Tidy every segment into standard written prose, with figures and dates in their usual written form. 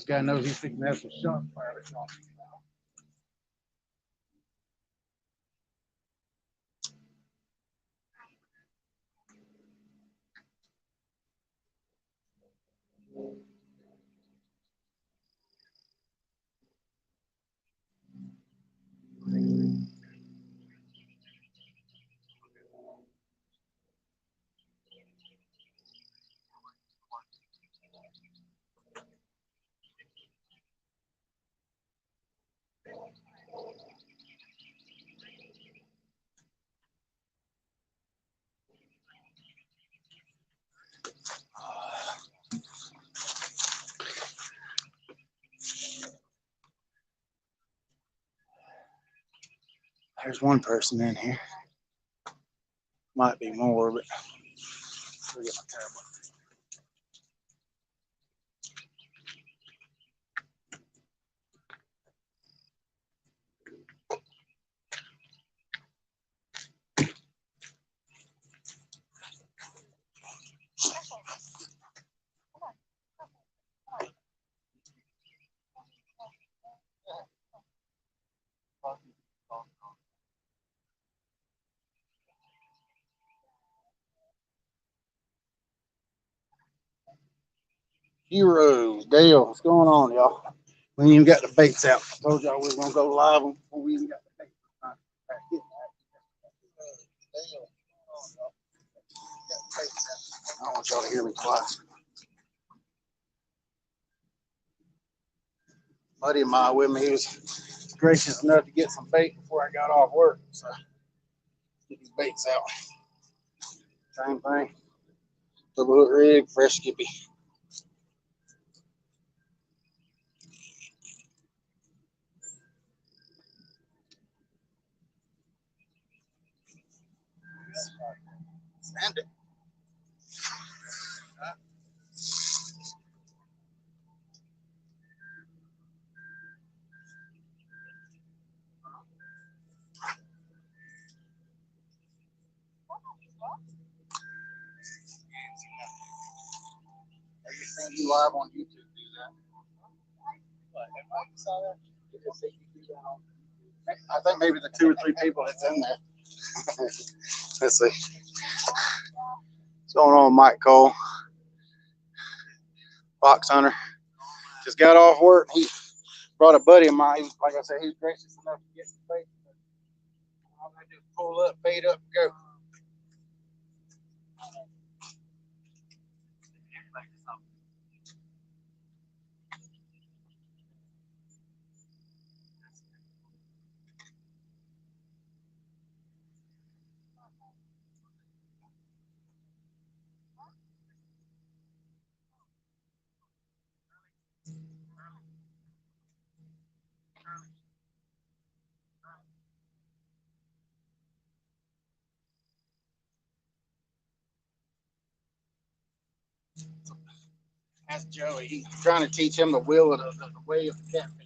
This guy knows he's fixing to have some shots fired at y'all. There's one person in here. Might be more, but I'll get my tablet. Heroes, Dale, what's going on, y'all? We ain't even got the baits out. I told y'all we were gonna go live before we even got the baits. I don't want y'all to hear me twice. Buddy of mine with me, he was gracious enough to get some bait before I got off work. So get these baits out. Same thing. Double hook rig, fresh skippy. Sand it. Have you seen you live on YouTube do that? I think maybe the 2 or 3 people that's in there. Let's see. What's going on, Mike Cole? Fox hunter. Just got off work. He brought a buddy of mine. Like I said, he was gracious enough to get some bait. All I do is pull up, bait up, and go. That's Joey. He's trying to teach him the will of the way of the catfish.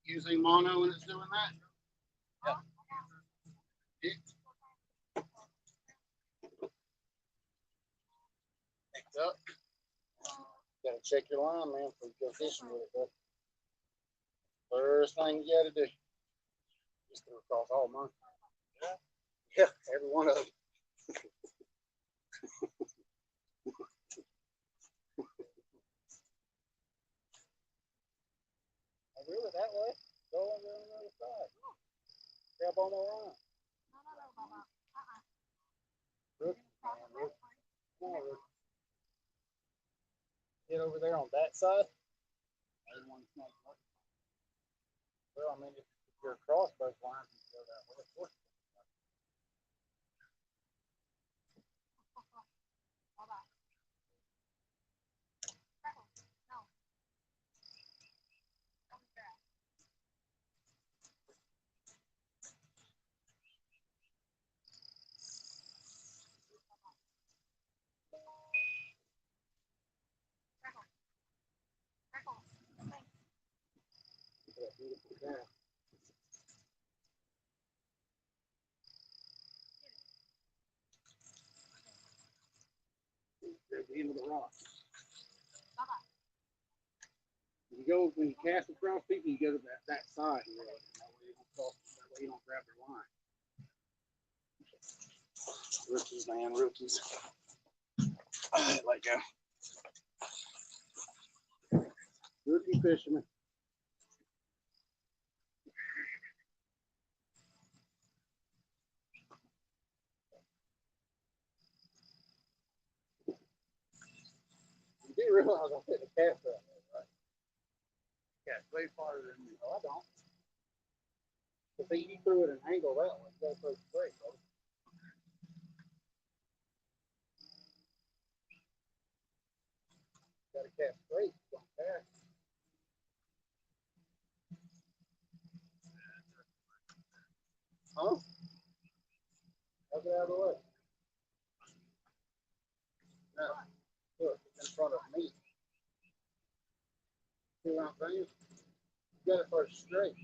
Using mono when it's doing that? Yeah. Picked up. Gotta check your line, man, before you go fishing with it, bro. First thing you gotta do. Just threw across all mine. Yeah, every one of them. there on that side. Well, I mean, if you're across both lines, you go that way. Of course. At the end of the rock. You go when you cast across people, you go to that side. That way you don't grab their line. Rookies, man, rookies. Let go. Rookie fisherman. You do realize I'm putting a cast up there, right? Yeah, it's way farther than me. Oh, I don't. But see, you threw it an angle that way. Go so straight, bro. Got to cast straight. Don't cast. Huh? I'll get out of the way. No. Look, it's in front of me. See what I'm saying? You got it first straight.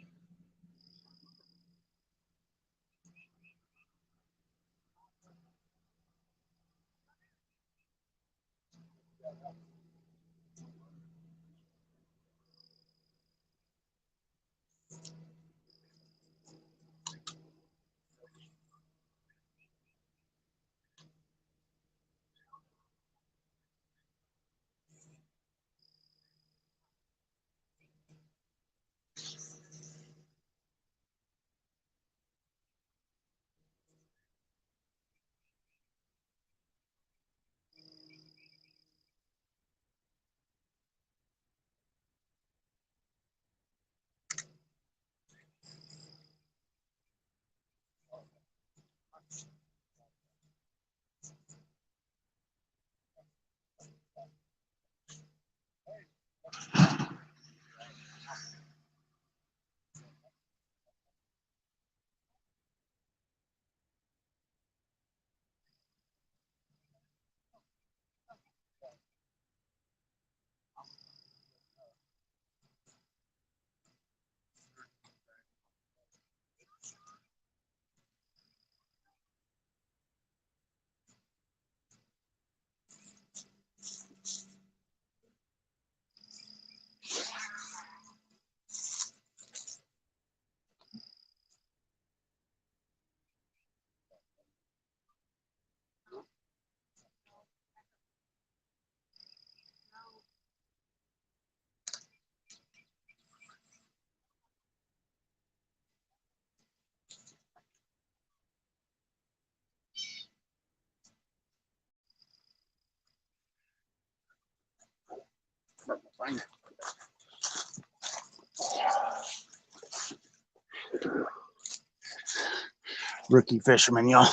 Rookie fisherman, y'all.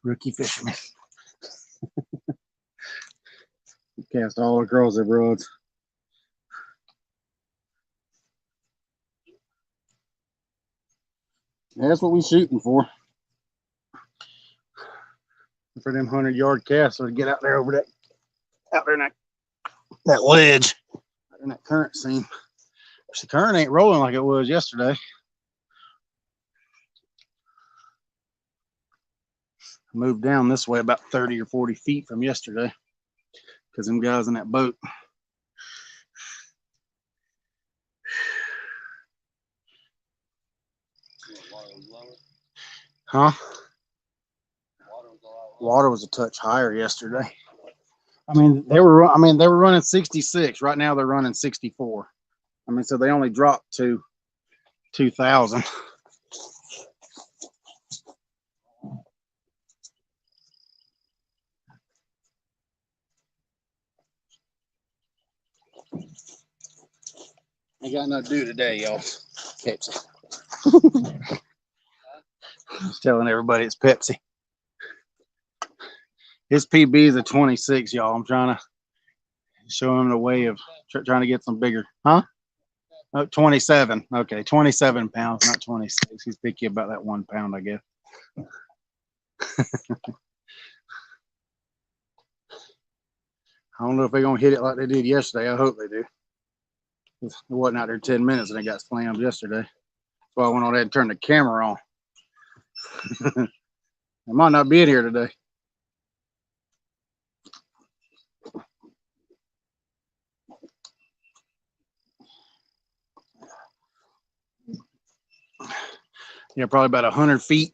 Rookie fisherman. Cast all across the roads. That's what we shooting for. For them 100-yard casts, so to get out there over that, out there in that ledge, out in that current seam. The current ain't rolling like it was yesterday. I moved down this way about 30 or 40 feet from yesterday because them guys in that boat. Huh? Water was a touch higher yesterday. I mean, they were running 66. Right now they're running 64. I mean, so they only dropped to 2,000. Ain't got nothing to do today, y'all. Pepsi. Just telling everybody it's Pepsi. His PB is a 26, y'all. I'm trying to show him the way of trying to get some bigger. Huh? Oh, 27. Okay, 27 pounds, not 26. He's picky about that 1 pound, I guess. I don't know if they're going to hit it like they did yesterday. I hope they do. It wasn't out there 10 minutes and they got slammed yesterday. So I went on ahead and turned the camera on. I might not be in here today. Yeah, probably about 100 feet.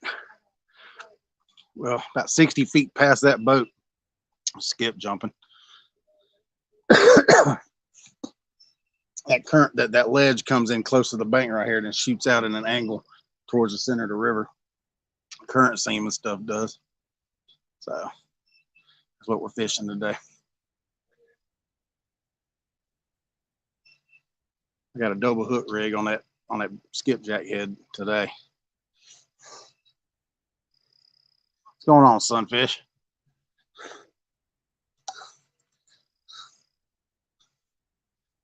Well, about 60 feet past that boat. Skip jumping. That current, that ledge comes in close to the bank right here and shoots out in an angle towards the center of the river. Current seam and stuff does. So that's what we're fishing today. I got a double hook rig on that skipjack head today. What's going on, Sunfish?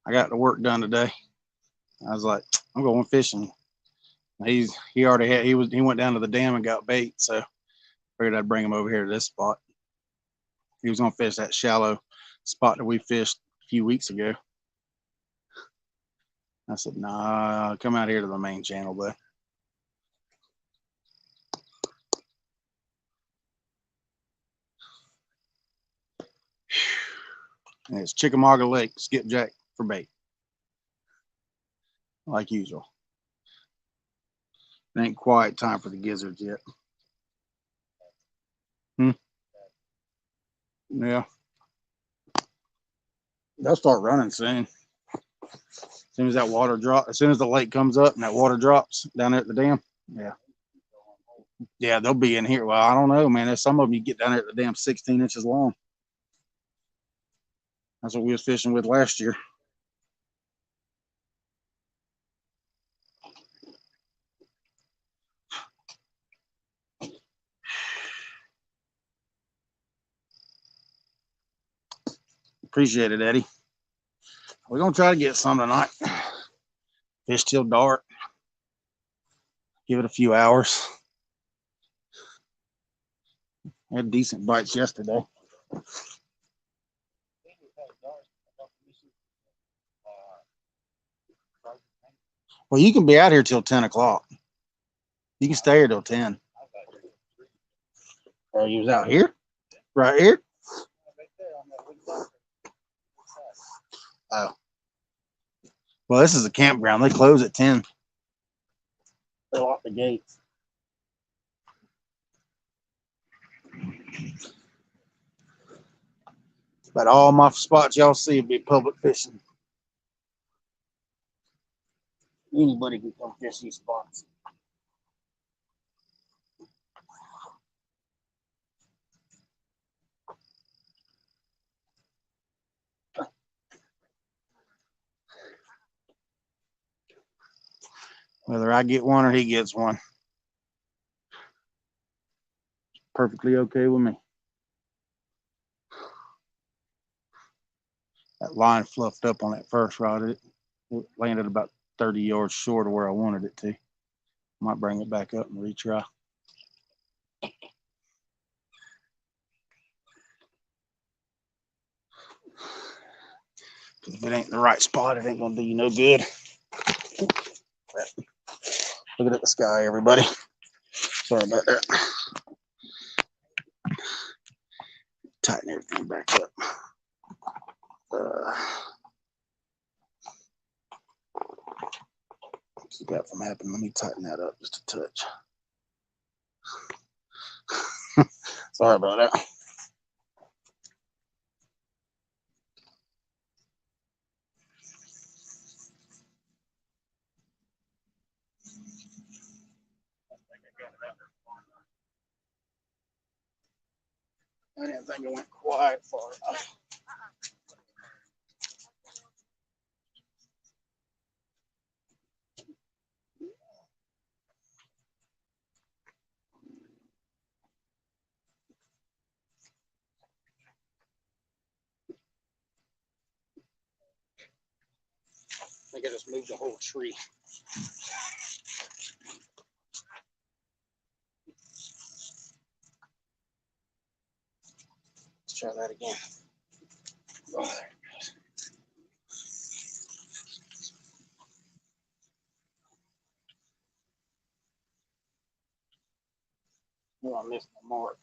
I got the work done today. I was like, I'm going fishing. He went down to the dam and got bait, so I figured I'd bring him over here to this spot. He was gonna fish that shallow spot that we fished a few weeks ago. I said, nah, come out here to the main channel, bud. And it's Chickamauga Lake, skipjack for bait. Like usual. It ain't quite time for the gizzards yet. Yeah. They'll start running soon. As soon as that water drops, as soon as the lake comes up and that water drops down there at the dam. Yeah. Yeah, they'll be in here. Well, I don't know, man. There's some of them you get down there at the dam 16 inches long. That's what we was fishing with last year. Appreciate it, Eddie. We're gonna try to get some tonight. Fish till dark. Give it a few hours. I had decent bites yesterday. Well, you can be out here till 10 o'clock. You can stay here till 10. Oh, you was out here? Right here? Oh. Well, this is a campground. They close at 10. They lock the gates. But all my spots y'all see will be public fishing. Anybody can come fish these spots. Whether I get one or he gets one. Perfectly okay with me. That line fluffed up on that first rod. It landed about 30 yards short of where I wanted it to. Might bring it back up and retry. If it ain't the right spot, it ain't gonna do you no good. Look at the sky, everybody. Sorry about that. Tighten everything back up. Keep that from happening. Let me tighten that up just a touch. Sorry about that. I didn't think it went quite far enough. think I just moved the whole tree. Let's try that again. Oh, there it goes. Oh, I missed the mark.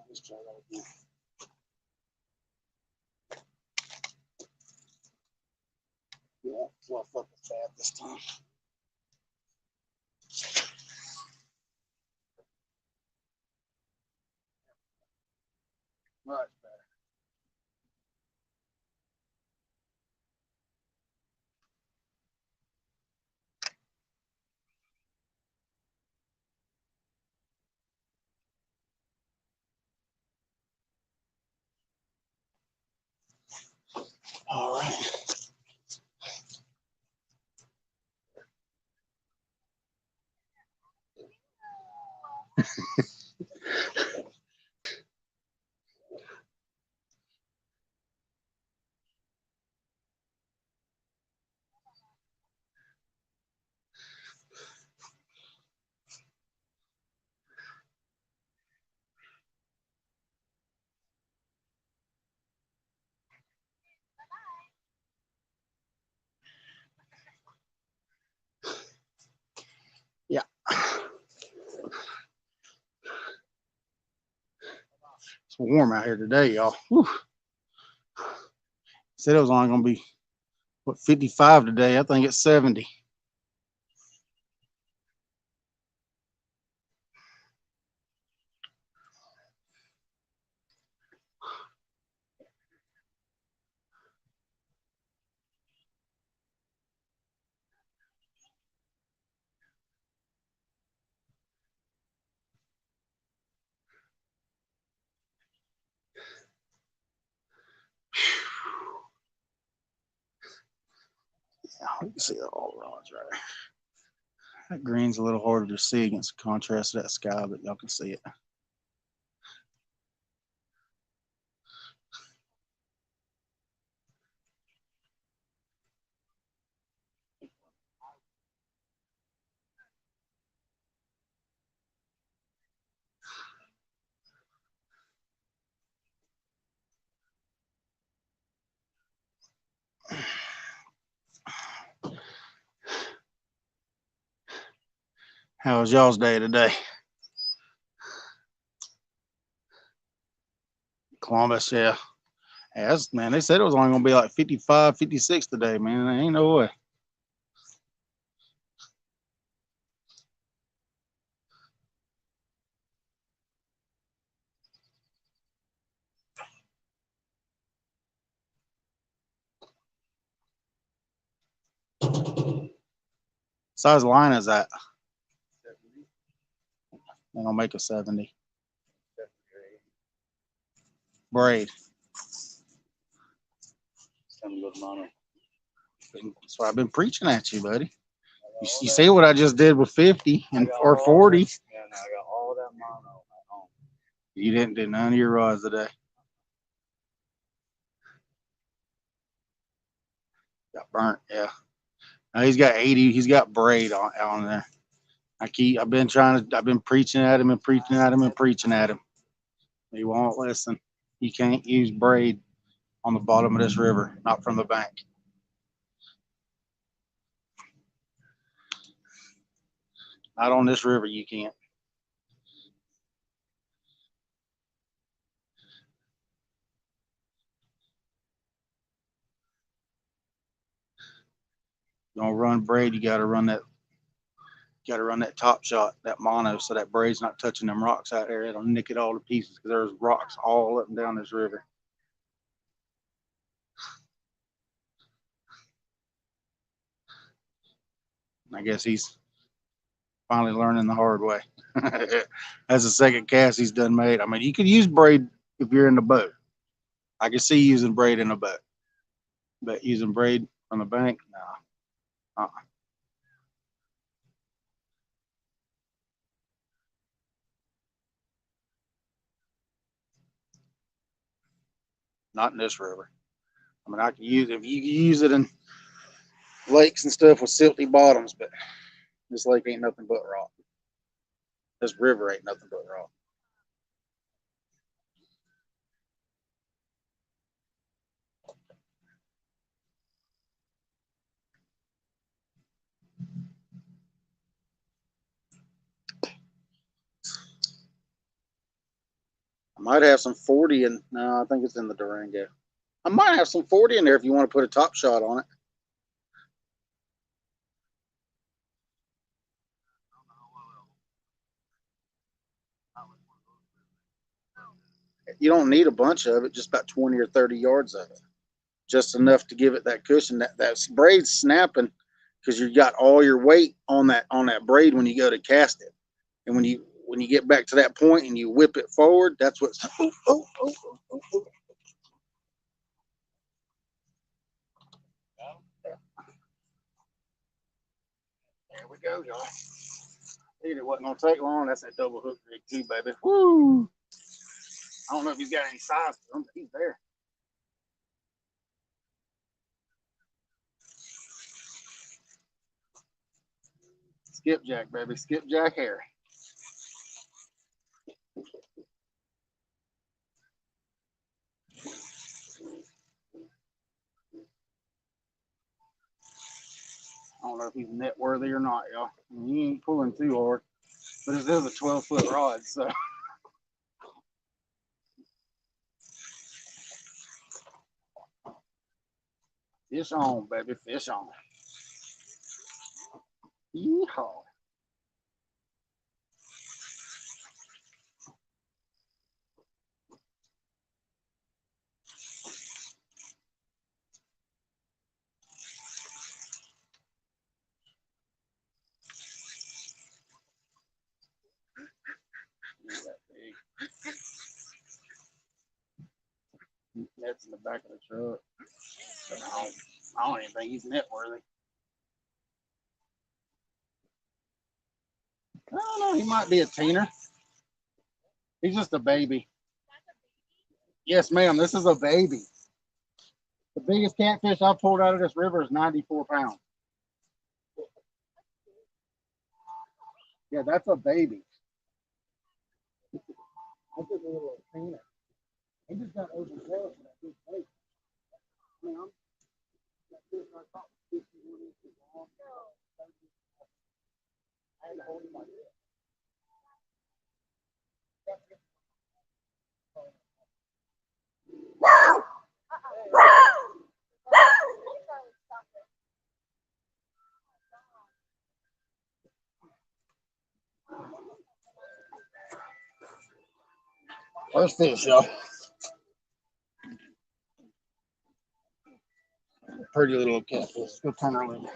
Let's try that again. Yeah, fluff up the fat this time. Much better. All right. Yeah. It's warm out here today, y'all. Whew. Said it was only going to be, what, 55 today. I think it's 70. Yeah, you can see the all rods right there. That green's a little harder to see against the contrast of that sky, but y'all can see it. How was y'all's day today? Columbus, yeah. Man, they said it was only going to be like 55, 56 today, man. There ain't no way. Size line is that? I'm going to make a 70. Braid. That's why I've been preaching at you, buddy. You see what I just did with 50 and or 40. Yeah, no, I got all that mono at home. You didn't do none of your rods today. Got burnt, yeah. Now he's got 80. He's got braid on there. I've been preaching at him and preaching at him and preaching at him. He won't listen. You can't use braid on the bottom of this river, not from the bank. Not on this river, you can't. You don't run braid, you gotta run that top shot, that mono, so that braid's not touching them rocks out there. It'll nick it all to pieces because there's rocks all up and down this river. I guess he's Finally learning the hard way. That's the second cast he's done made. I mean, you could use braid if you're in the boat. I can see using braid in a boat, but using braid on the bank, no. Not in this river. I mean, I can use if you can use it in lakes and stuff with silty bottoms, but this lake ain't nothing but rock. This river ain't nothing but rock. I might have some 40 in. No, I think it's in the Durango. I might have some 40 in there if you want to put a top shot on it. You don't need a bunch of it, just about 20 or 30 yards of it. Just enough to give it that cushion. That braid's snapping because you got all your weight on that braid when you go to cast it. And when you get back to that point and you whip it forward, that's what's There we go, y'all. It wasn't gonna take long. That's that double hook rig too, baby. Woo! I don't know if he's got any size to him, but he's there. Skipjack, baby. Skipjack Harry. I don't know if he's net worthy or not, y'all. I mean, he ain't pulling too hard, but it is a 12-foot rod, so. Fish on, baby. Fish on. Yeehaw. Nets in the back of the truck. But I don't even think he's net worthy. I don't know. He might be a teener. He's just a baby. Yes, ma'am. This is a baby. The biggest catfish I've pulled out of this river is 94 pounds. Yeah, that's a baby. That's just a little teener. He just got overflowed for that big bait. I mean, I'm that fish I caught 51 inches long. I had to hold him like this. First fish, y'all. Pretty little catfish. Let's go turn her loose.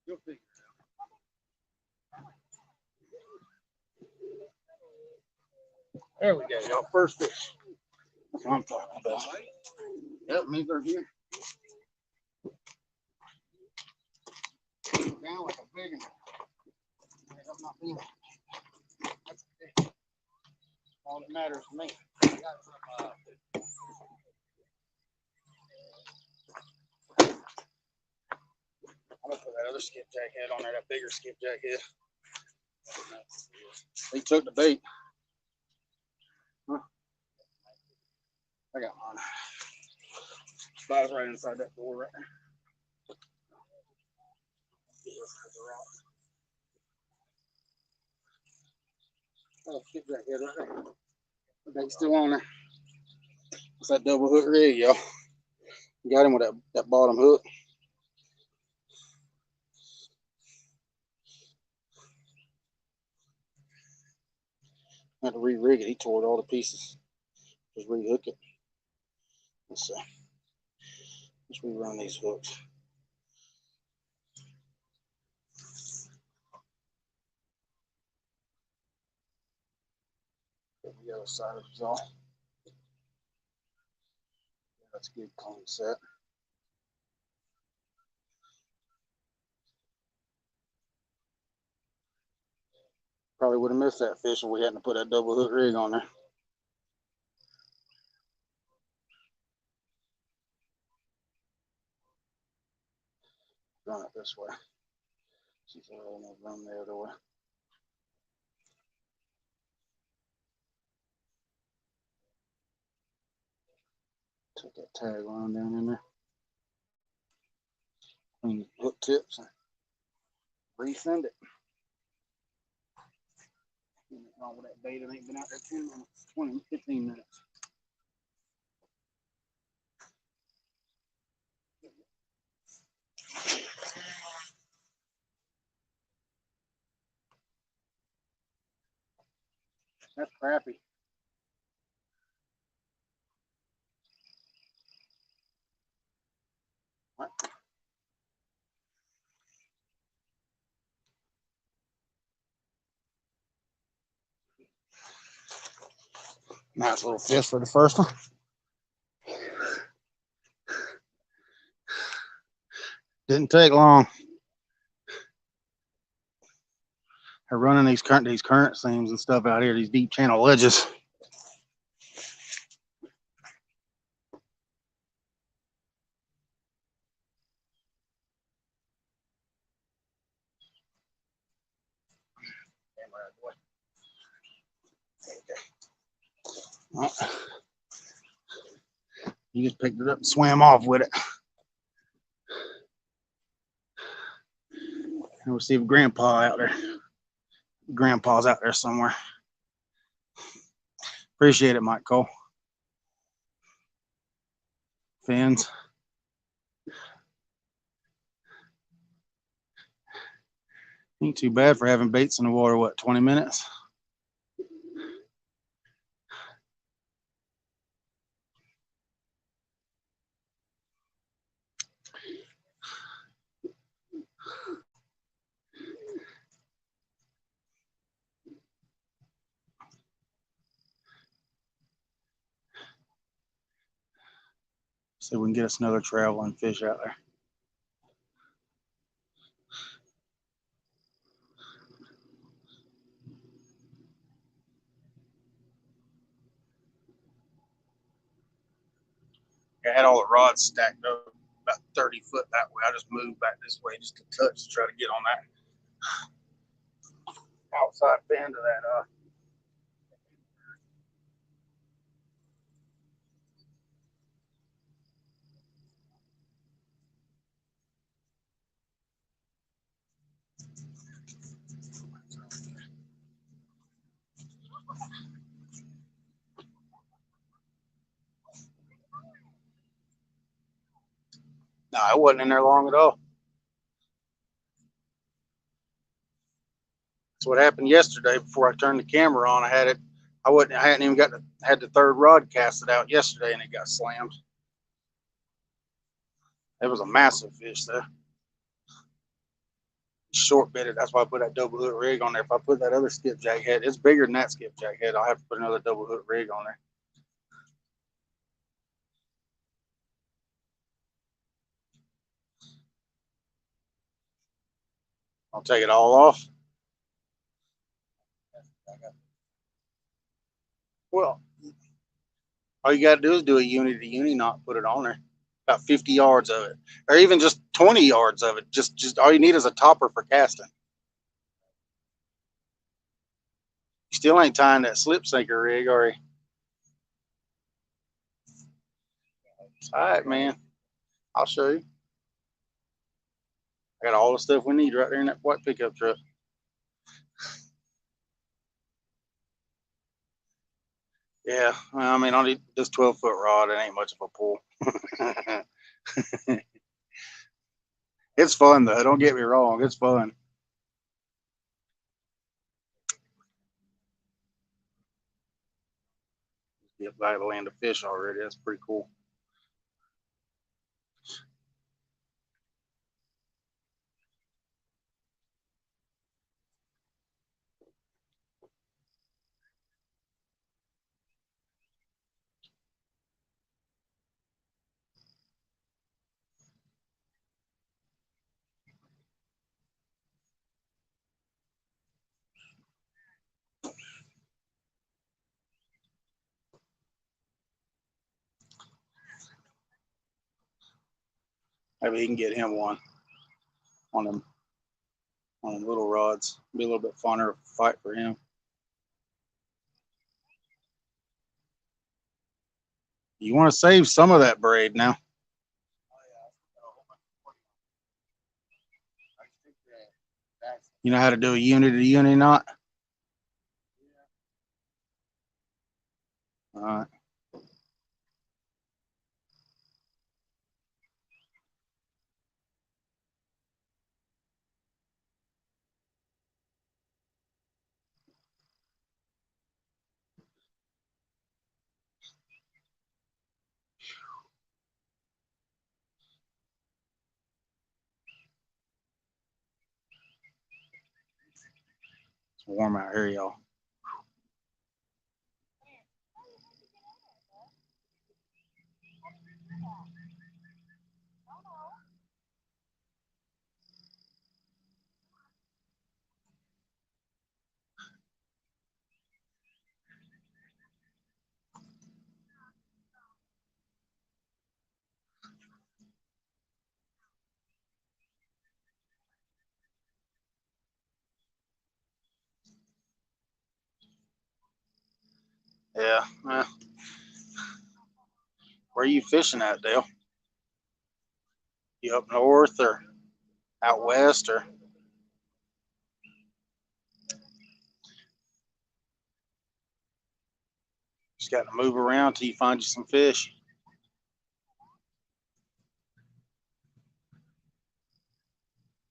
You'll figure it out. There we go, y'all. First fish. That's what I'm talking about. Yep, me they're here. Down like a big one. That's not being. That's okay. All that matters to me. I'm gonna put that other skipjack head on there, that bigger skipjack head. He took the bait. Huh? I got mine. Spot's right inside that door right there. Oh, skipjack head right there. The bait's still on there. It's that double hook rig, y'all. Got him with that bottom hook. I had to re-rig it. He tore it all to pieces. Just re-hook it. Let's see. Let's rerun these hooks. The other side of the jaw. That's a good clean set. Probably would have missed that fish if we hadn't put that double hook rig on there. Run it this way. See if I want to run the other way. Take that tag line down in there. Clean the hook tips and resend it. Wrong with that bait. It ain't been out there 10 minutes, 20, 15 minutes. That's crappy. What? Nice little fish for the first one. Didn't take long. They're running these current seams and stuff out here, these deep channel ledges. Oh, you just picked it up and swam off with it. And we'll see if Grandpa out there. Grandpa's out there somewhere. Appreciate it, Mike Cole. Fins. Ain't too bad for having baits in the water, what, 20 minutes? See if we can get us another traveling fish out there. I had all the rods stacked up about 30 foot that way. I just moved back this way just a touch to try to get on that outside fin of that. No, I wasn't in there long at all. That's what happened yesterday. Before I turned the camera on, I hadn't even had the third rod casted out yesterday, and it got slammed. It was a massive fish there. Short bitted. That's why I put that double hook rig on there. If I put that other skipjack head, it's bigger than that skipjack head. I'll have to put another double hook rig on there. I'll take it all off. Well, all you got to do is do a uni to uni knot, put it on there. About 50 yards of it, or even just 20 yards of it. Just all you need is a topper for casting. You still ain't tying that slip sinker rig, are you? All right, man. I'll show you. I got all the stuff we need right there in that white pickup truck. Yeah, well, I mean, on this 12-foot rod, it ain't much of a pull. It's fun though. Don't get me wrong. It's fun. Get by the land of fish already. That's pretty cool. Maybe he can get him one on them little rods. Be a little bit funner fight for him. You want to save some of that braid now. You know how to do a unit to unit knot? All right. It's warm out here, y'all. Yeah. Where are you fishing at, Dale? You up north or out west or? Just got to move around till you find you some fish.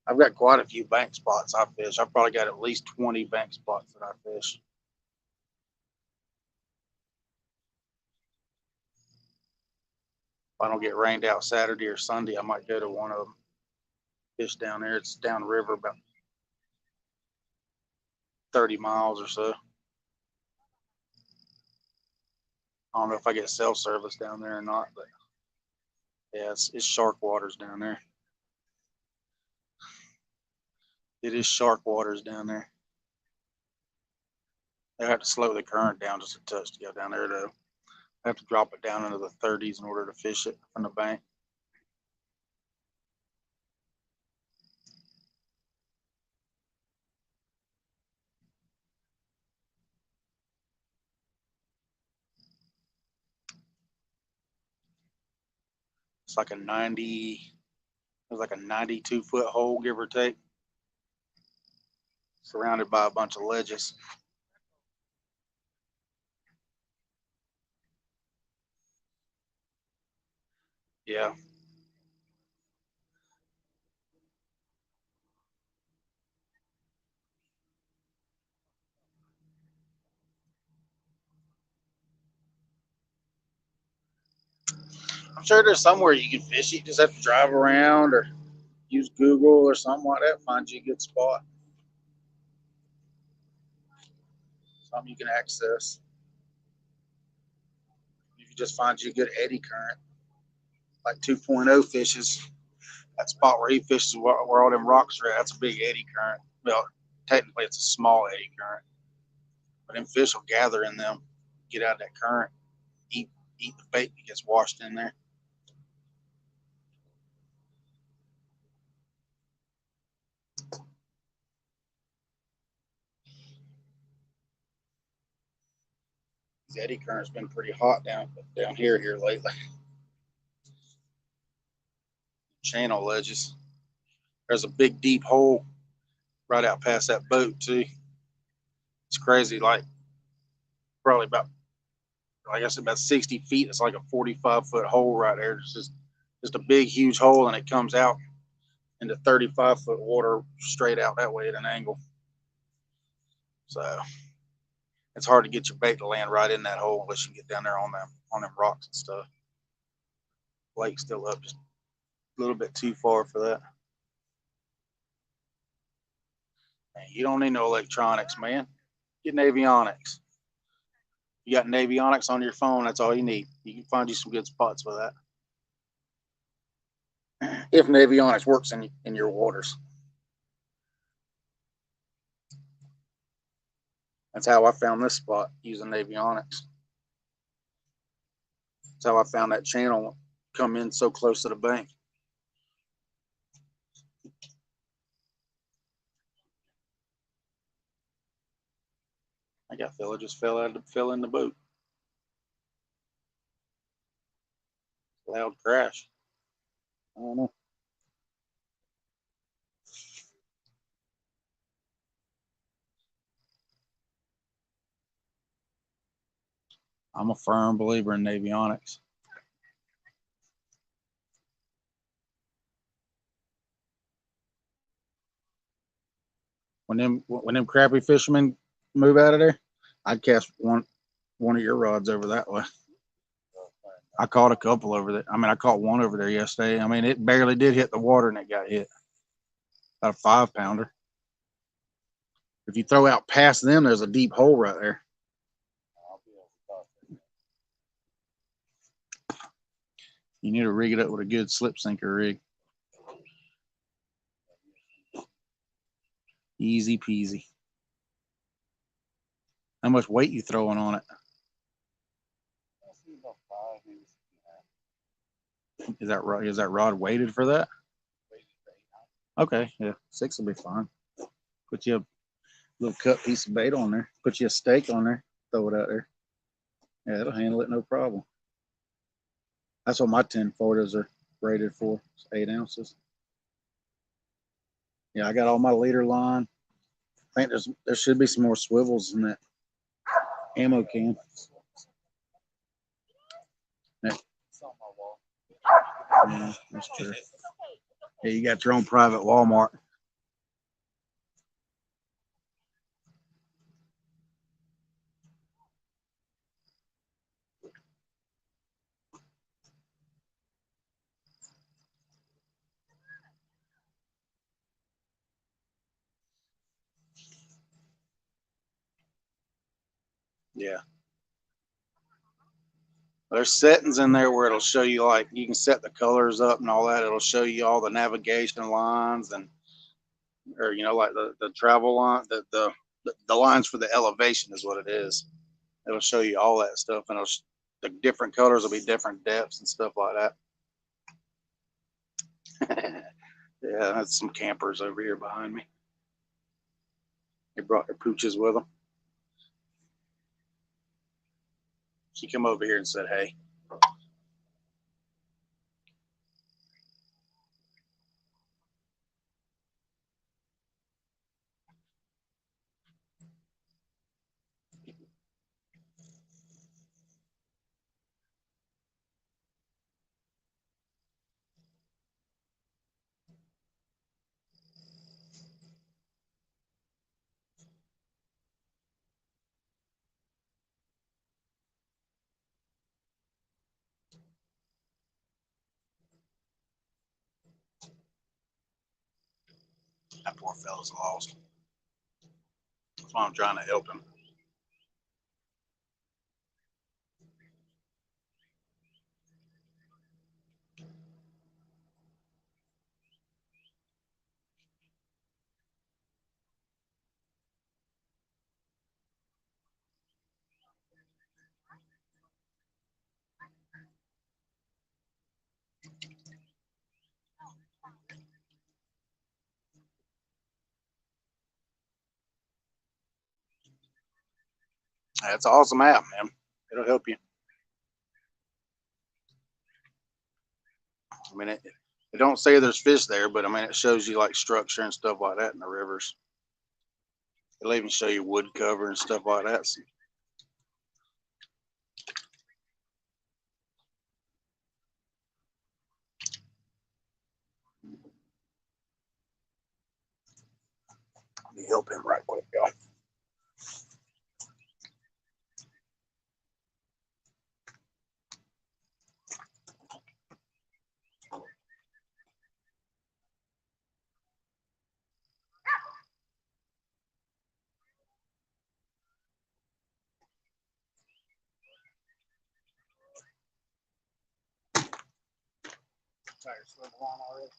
I've got quite a few bank spots I fish. I've probably got at least 20 bank spots that I fish. If I don't get rained out Saturday or Sunday, I might go to one of them. Fish down there. It's down the river about 30 miles or so. I don't know if I get cell service down there or not, but yeah, it's shark waters down there. It is shark waters down there. They have to slow the current down just a touch to go down there, though. I have to drop it down into the 30s in order to fish it from the bank. It's like a 90, it's like a 92-foot hole, give or take, surrounded by a bunch of ledges. Yeah. I'm sure there's somewhere you can fish. You just have to drive around or use Google or something like that. Find you a good spot. Something you can access. You can just find you a good eddy current, like 2.0 fishes. That spot where he fishes, where all them rocks are at, that's a big eddy current. Well, technically it's a small eddy current, but them fish will gather in them, get out of that current, eat the bait that gets washed in there. This eddy current's been pretty hot down here lately. Channel ledges. There's a big deep hole right out past that boat too. It's crazy, like probably about like I said, about 60 feet. It's like a 45-foot hole right there. It's just a big, huge hole, and it comes out into 35-foot water straight out that way at an angle. So it's hard to get your bait to land right in that hole unless you get down there on them rocks and stuff. Lake's still up, just a little bit too far for that. Man, you don't need no electronics, man. Get Navionics. You got Navionics on your phone, that's all you need. You can find you some good spots with that. If Navionics works in your waters. That's how I found this spot, using Navionics. That's how I found that channel come in so close to the bank. I got fella just fell in the boat. Loud crash. I don't know. I'm a firm believer in Navionics. When them crappie fishermen move out of there, I'd cast one of your rods over that way. I caught a couple over there. I mean, I caught one over there yesterday. I mean, it barely did hit the water and it got hit. About a 5-pounder. If you throw out past them, there's a deep hole right there. You need to rig it up with a good slip sinker rig. Easy peasy. How much weight you throwing on it? Is that rod weighted for that? Okay, yeah, 6 will be fine. Put you a little cut piece of bait on there. Put you a steak on there. Throw it out there. Yeah, it'll handle it no problem. That's what my 10 photos are rated for. It's 8 ounces. Yeah, I got all my leader line. I think there should be some more swivels in that ammo can. Yeah, that's true. Yeah, you got your own private Walmart. Yeah. There's settings in there where it'll show you, like, you can set the colors up and all that. It'll show you all the navigation lines or like the travel line, the lines for the elevation is what it is. It'll show you all that stuff, and the different colors will be different depths and stuff like that. Yeah, that's some campers over here behind me. They brought their pooches with them. She come over here and said, "Hey." That poor fella's lost. That's why I'm trying to help him. That's an awesome app, man. It'll help you. I mean, it don't say there's fish there, but I mean, it shows you like structure and stuff like that in the rivers. It'll even show you wood cover and stuff like that. So help him right quick, y'all. Tire swivel on already.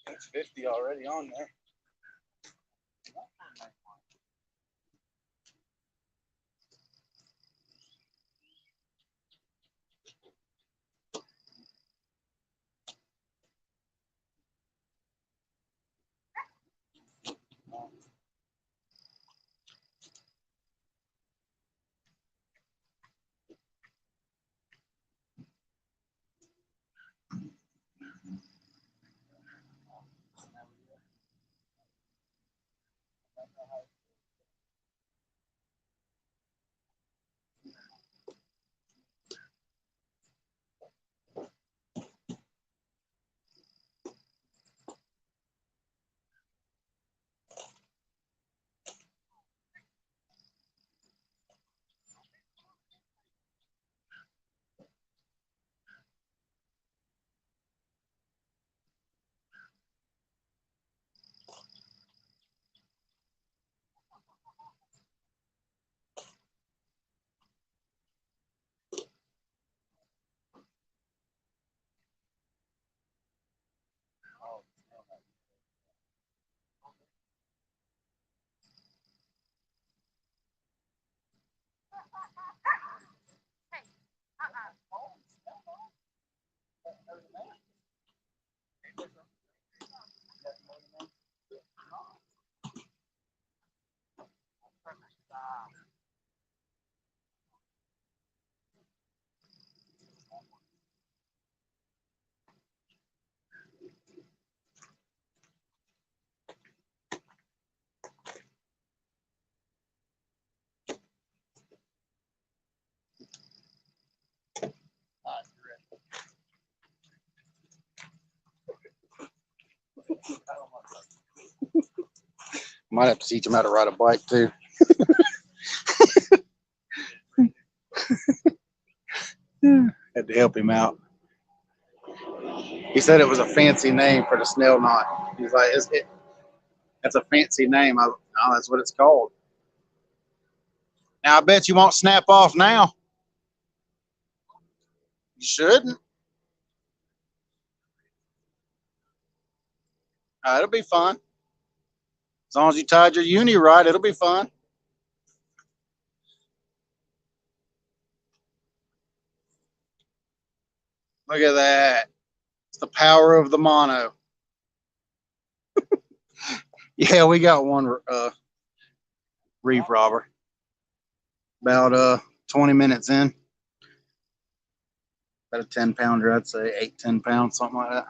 It's 50 already on there. Might have to teach him how to ride a bike too. Had to help him out. He said it was a fancy name for the snail knot. He's like, that's a fancy name. No, that's what it's called. Now I bet you won't snap off now. You shouldn't. It'll be fun. As long as you tied your uni right, it'll be fun. Look at that. It's the power of the mono. Yeah, we got one reef robber. About 20 minutes in. About a 10-pounder, I'd say 8-10 pounds, something like that.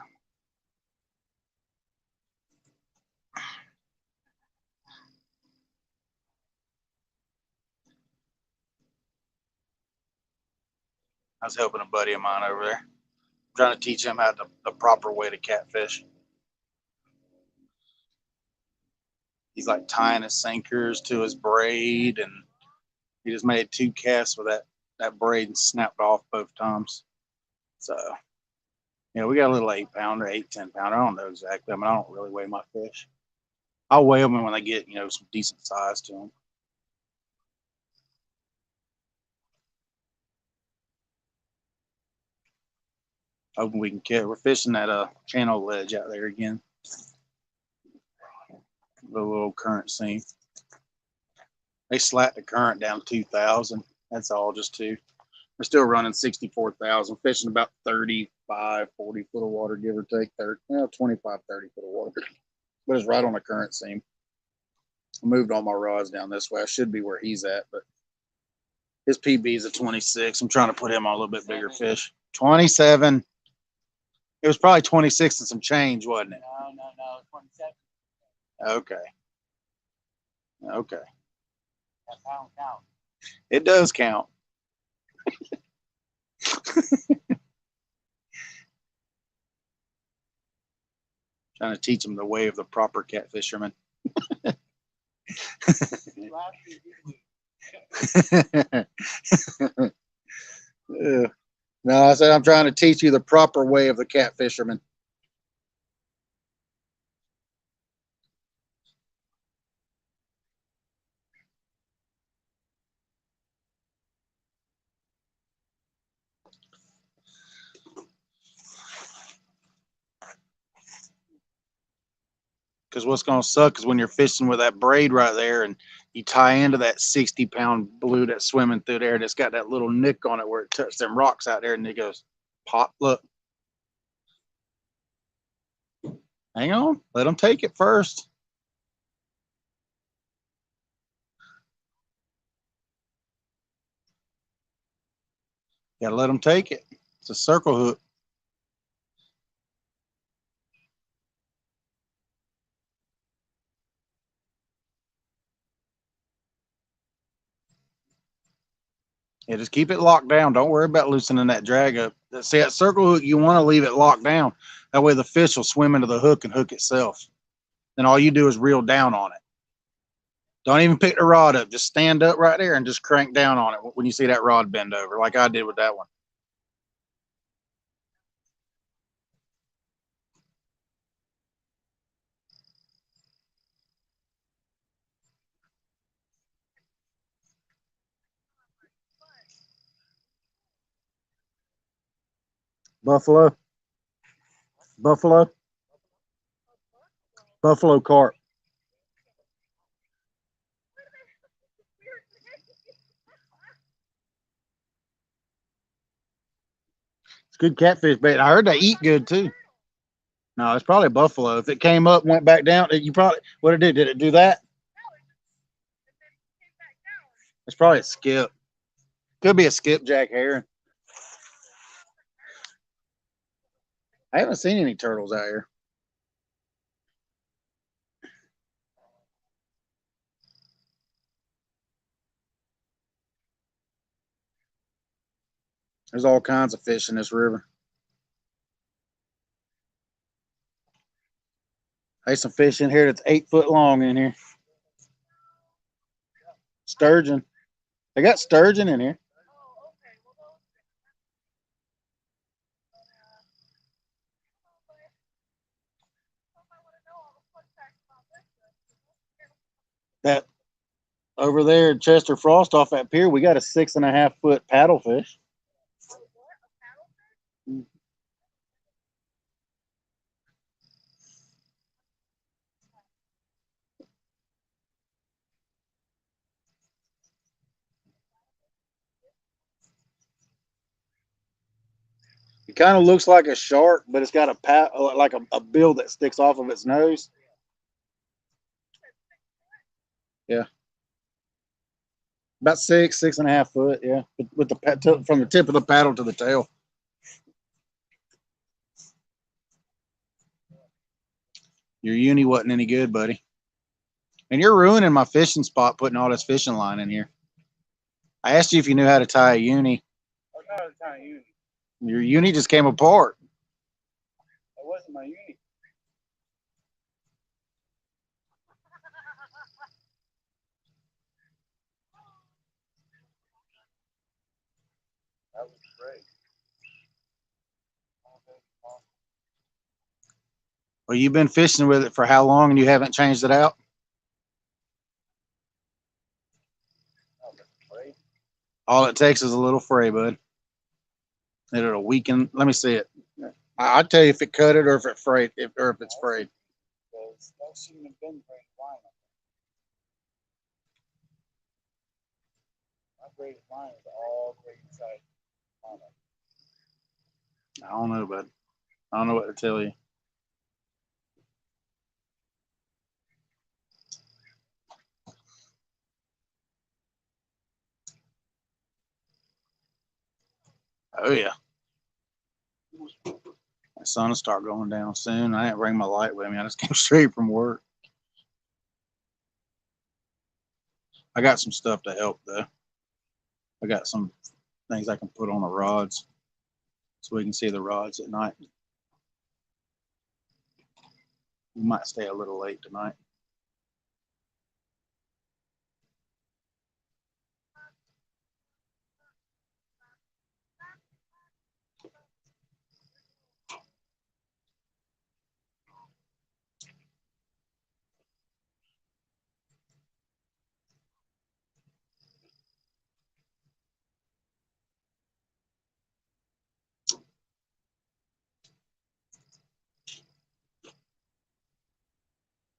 I was helping a buddy of mine over there, trying to teach him how the proper way to catfish. He's like tying his sinkers to his braid, and he just made 2 casts with that braid and snapped off both times. So, yeah, we got a little 8-pounder, 8-10-pounder. I don't know exactly. I mean, I don't really weigh my fish. I'll weigh them when they get some decent size to them. Hoping we can catch. We're fishing that channel ledge out there again. The little current seam. They slacked the current down 2,000. That's all, just two. We're still running 64,000, fishing about 35, 40 foot of water, give or take 30, 25, 30 foot of water. But it's right on the current seam. I moved all my rods down this way. I should be where he's at, but his PB is a 26. I'm trying to put him on a little bit bigger fish. 27. It was probably 26 and some change, wasn't it? No, 27. Okay. Okay. That pound count. It does count. Trying to teach him the way of the proper catfisherman. No, I said I'm trying to teach you the proper way of the catfisherman. Because what's going to suck is when you're fishing with that braid right there and you tie into that 60-pound blue that's swimming through there, and it's got that little nick on it where it touched them rocks out there, and it goes pop. Look. Hang on. Let them take it first. Got to let them take it. It's a circle hook. Yeah, just keep it locked down. Don't worry about loosening that drag up. See, that circle hook, you want to leave it locked down. That way the fish will swim into the hook and hook itself. Then all you do is reel down on it. Don't even pick the rod up. Just stand up right there and just crank down on it when you see that rod bend over, like I did with that one. Buffalo. Buffalo. Buffalo carp. It's good catfish bait. I heard they eat good too. No, it's probably a buffalo. If it came up, went back down, you probably, what did it do? Did it do that? It's probably a skip. Could be a skipjack herring. I haven't seen any turtles out here. There's all kinds of fish in this river. There's some fish in here that's 8 foot long in here. Sturgeon. They got sturgeon in here. That over there at Chester Frost off that pier, we got a 6.5 foot paddlefish. It kind of looks like a shark, but it's got a bill that sticks off of its nose. Yeah, about 6.5 foot. Yeah, with the from the tip of the paddle to the tail. Your uni wasn't any good, buddy. And you're ruining my fishing spot putting all this fishing line in here. I asked you if you knew how to tie a uni. I know how to tie a uni. Your uni just came apart. That wasn't my uni. That was great. Well, you've been fishing with it for how long and you haven't changed it out? All it takes is a little fray, bud. It'll weaken. Let me see it. I'd tell you if it cut it or if it frayed, or if it's frayed. Because that shouldn't have been braided line. My braided line is all braided inside mono. I don't know, bud. I don't know what to tell you. Oh yeah, the sun will start going down soon. I didn't bring my light with me. I just came straight from work. I got some stuff to help though. I got some things I can put on the rods so we can see the rods at night. We might stay a little late tonight.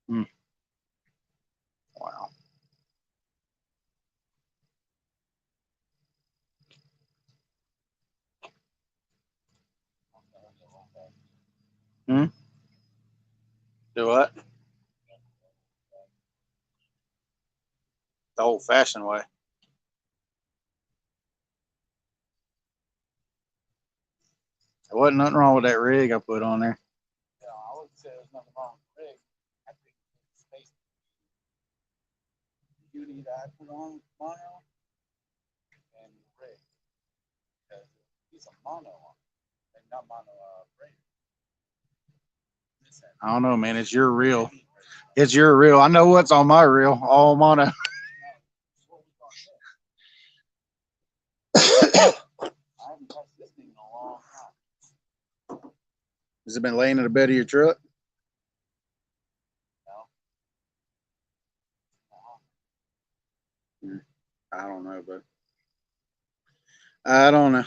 Hmm. Wow. Hmm. Do what? The old-fashioned way. There wasn't nothing wrong with that rig I put on there. Yeah, I would say there's nothing wrong with the rig. I think it's space. You need to add one mono and rig. Because he's a mono one, and not mono braid. I don't know, man. It's your reel. It's your reel. I know what's on my reel. All mono. I haven't touched this thing in a long time. Has it been laying in the bed of your truck? No. I don't know, but I don't know.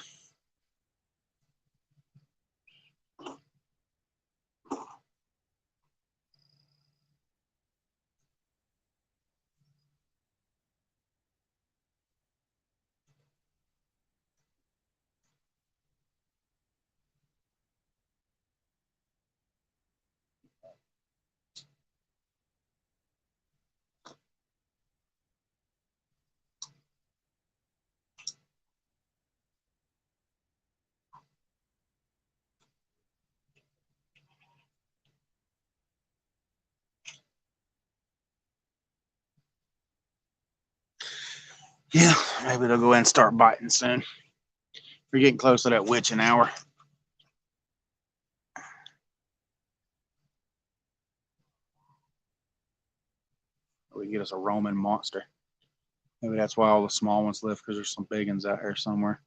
Yeah, maybe they'll go ahead and start biting soon. We're getting close to that witching hour. We can get us a Roman monster. Maybe that's why all the small ones live, because there's some big ones out here somewhere.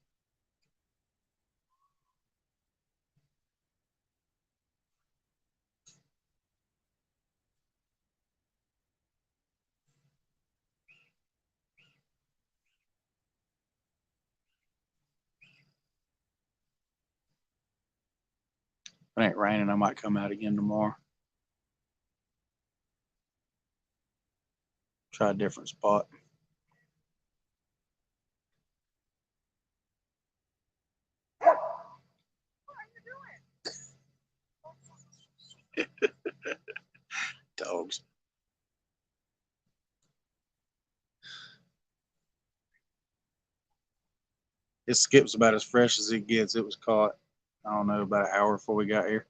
If it ain't raining, I might come out again tomorrow. Try a different spot. Dogs. It skips about as fresh as it gets. It was caught, I don't know, about an hour before we got here.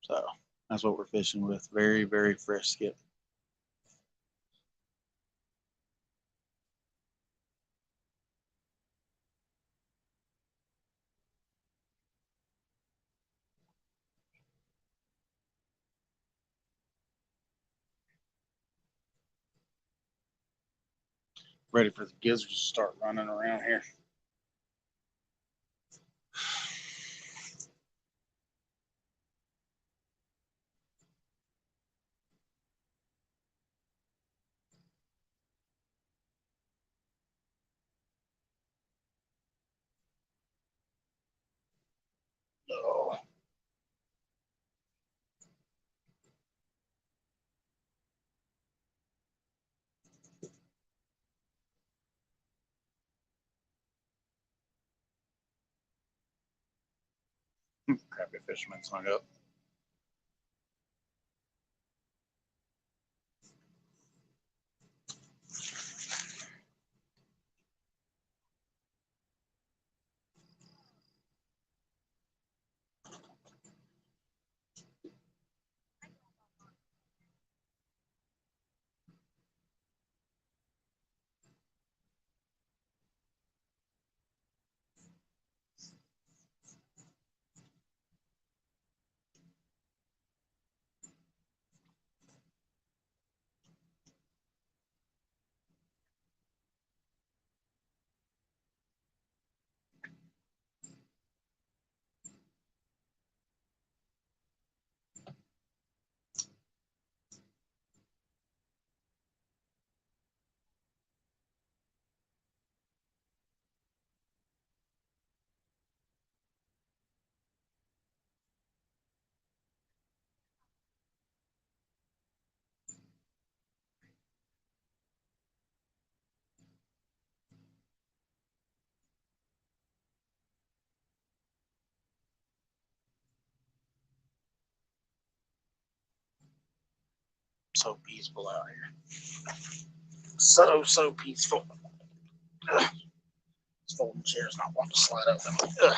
So that's what we're fishing with. Very, very fresh skip. Ready for the gizzards to start running around here. Oh. Crappy fisherman's hung up. So peaceful out here. So peaceful. Ugh. This folding chair's not wanting to slide open. Ugh.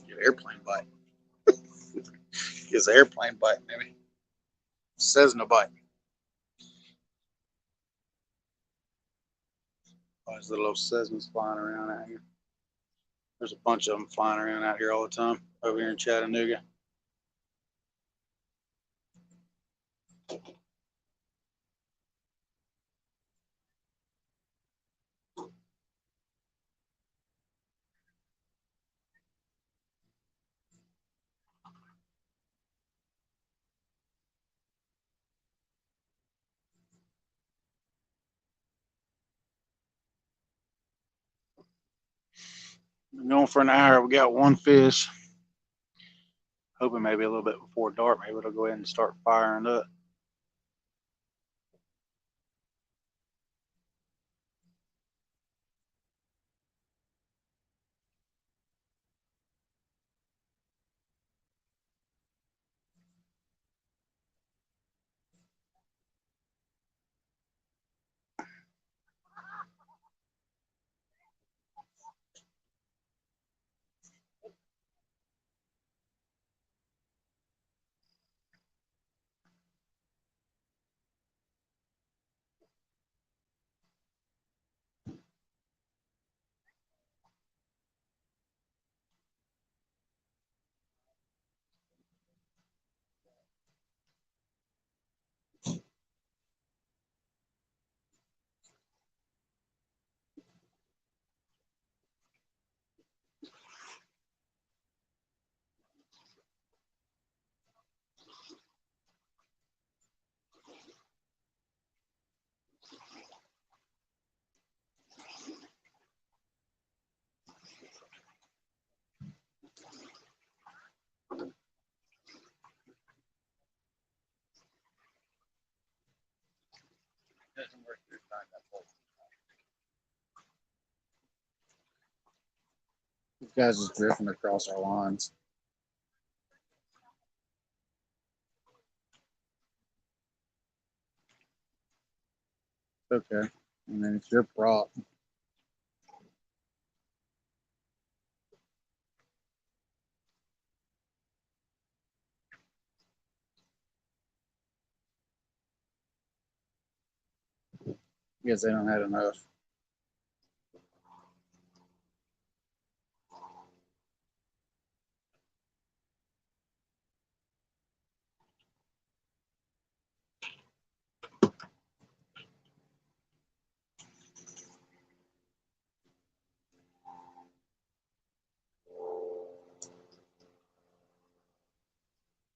Get airplane bite. Gives the airplane bite, maybe. Says no bite. There's the little Cessnas flying around out here. There's a bunch of them flying around out here all the time over here in Chattanooga. Been going for an hour. We got one fish. Hoping maybe a little bit before dark, maybe it'll go ahead and start firing up. Guys just drifting across our lines. Okay. And then it's your prop. Guess they don't have enough.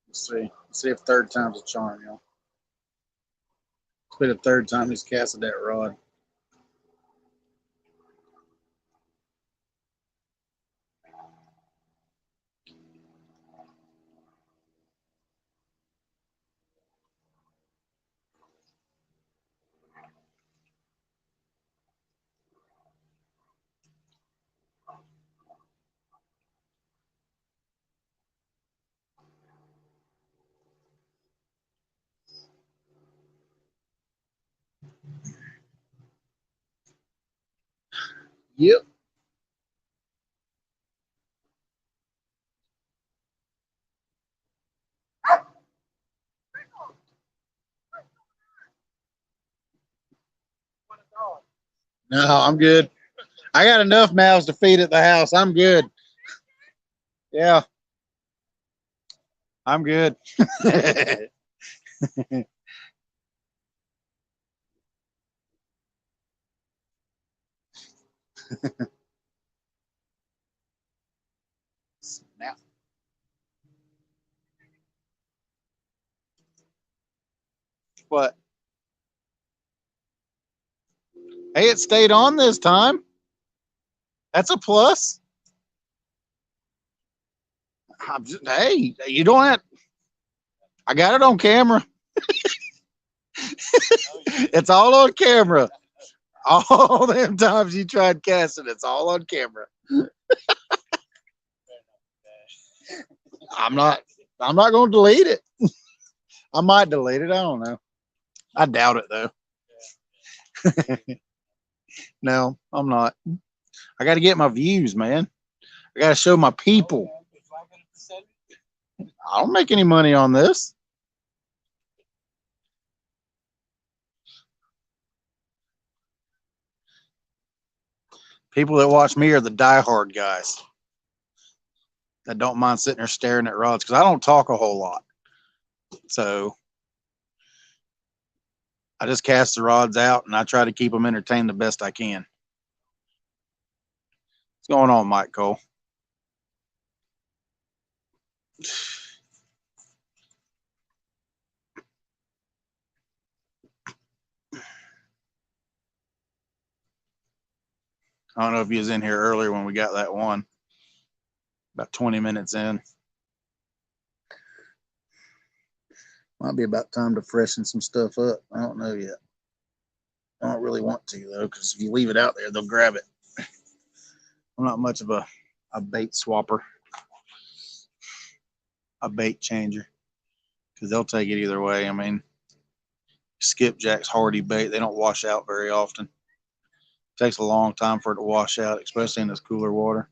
Let's see. Let's see if third time's a charm, y'all. It's been the third time he's casted that rod. Yep. No, I'm good. I got enough mouths to feed at the house. I'm good. Yeah, I'm good. Snap. What? Hey, it stayed on this time. That's a plus. Hey, you don't have. I got it on camera. It's all on camera. All them times you tried casting, it's all on camera. I'm not. I'm not going to delete it. I might delete it. I don't know. I doubt it though. No, I'm not. I got to get my views, man. I got to show my people. I don't make any money on this. People that watch me are the diehard guys that don't mind sitting there staring at rods because I don't talk a whole lot. So I just cast the rods out and I try to keep them entertained the best I can. What's going on, Mike Cole? I don't know if he was in here earlier when we got that one. About 20 minutes in. Might be about time to freshen some stuff up. I don't know yet. I don't really want to though, because if you leave it out there, they'll grab it. I'm not much of a bait swapper, a bait changer, because they'll take it either way. I mean, skipjack's hardy bait. They don't wash out very often. It takes a long time for it to wash out, especially in this cooler water.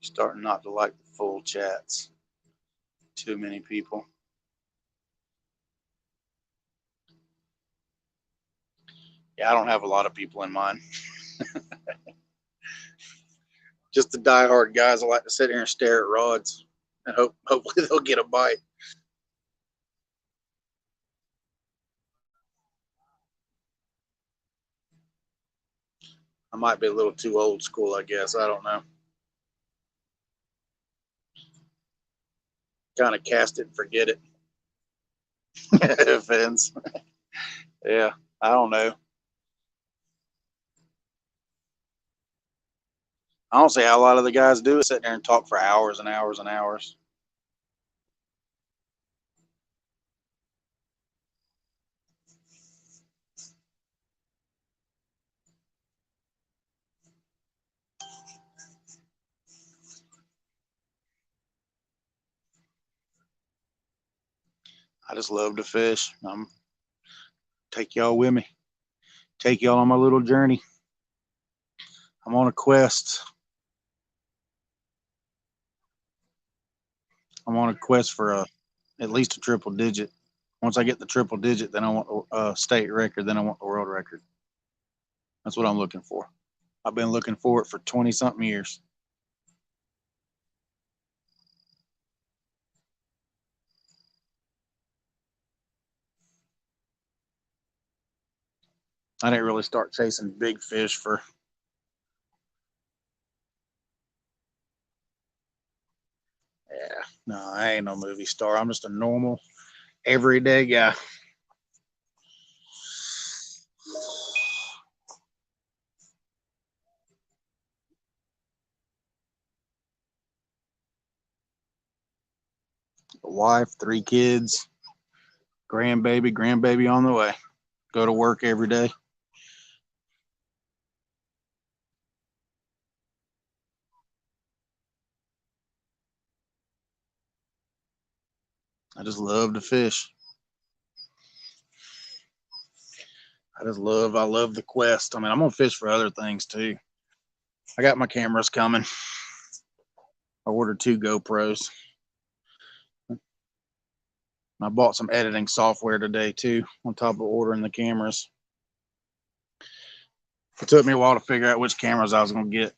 Starting not to like the full chats. Too many people. Yeah, I don't have a lot of people in mind. Just the diehard guys that like to sit here and stare at rods and hopefully they'll get a bite. I might be a little too old school, I guess. I don't know. kind of cast it and forget it. Offense. Yeah, I don't know. I don't see how a lot of the guys do it, sit there and talk for hours and hours and hours. I just love to fish. Take y'all with me. Take y'all on my little journey. I'm on a quest. I'm on a quest for at least a triple digit. Once I get the triple digit, then I want a state record. Then I want the world record. That's what I'm looking for. I've been looking for it for 20 something years. I didn't really start chasing big fish for no, I ain't no movie star. I'm just a normal, everyday guy. A wife, 3 kids, grandbaby on the way. Go to work every day. I just love to fish. I love the quest. I mean, I'm gonna fish for other things too. I got my cameras coming. I ordered 2 GoPros. I bought some editing software today too, on top of ordering the cameras. It took me a while to figure out which cameras I was gonna get.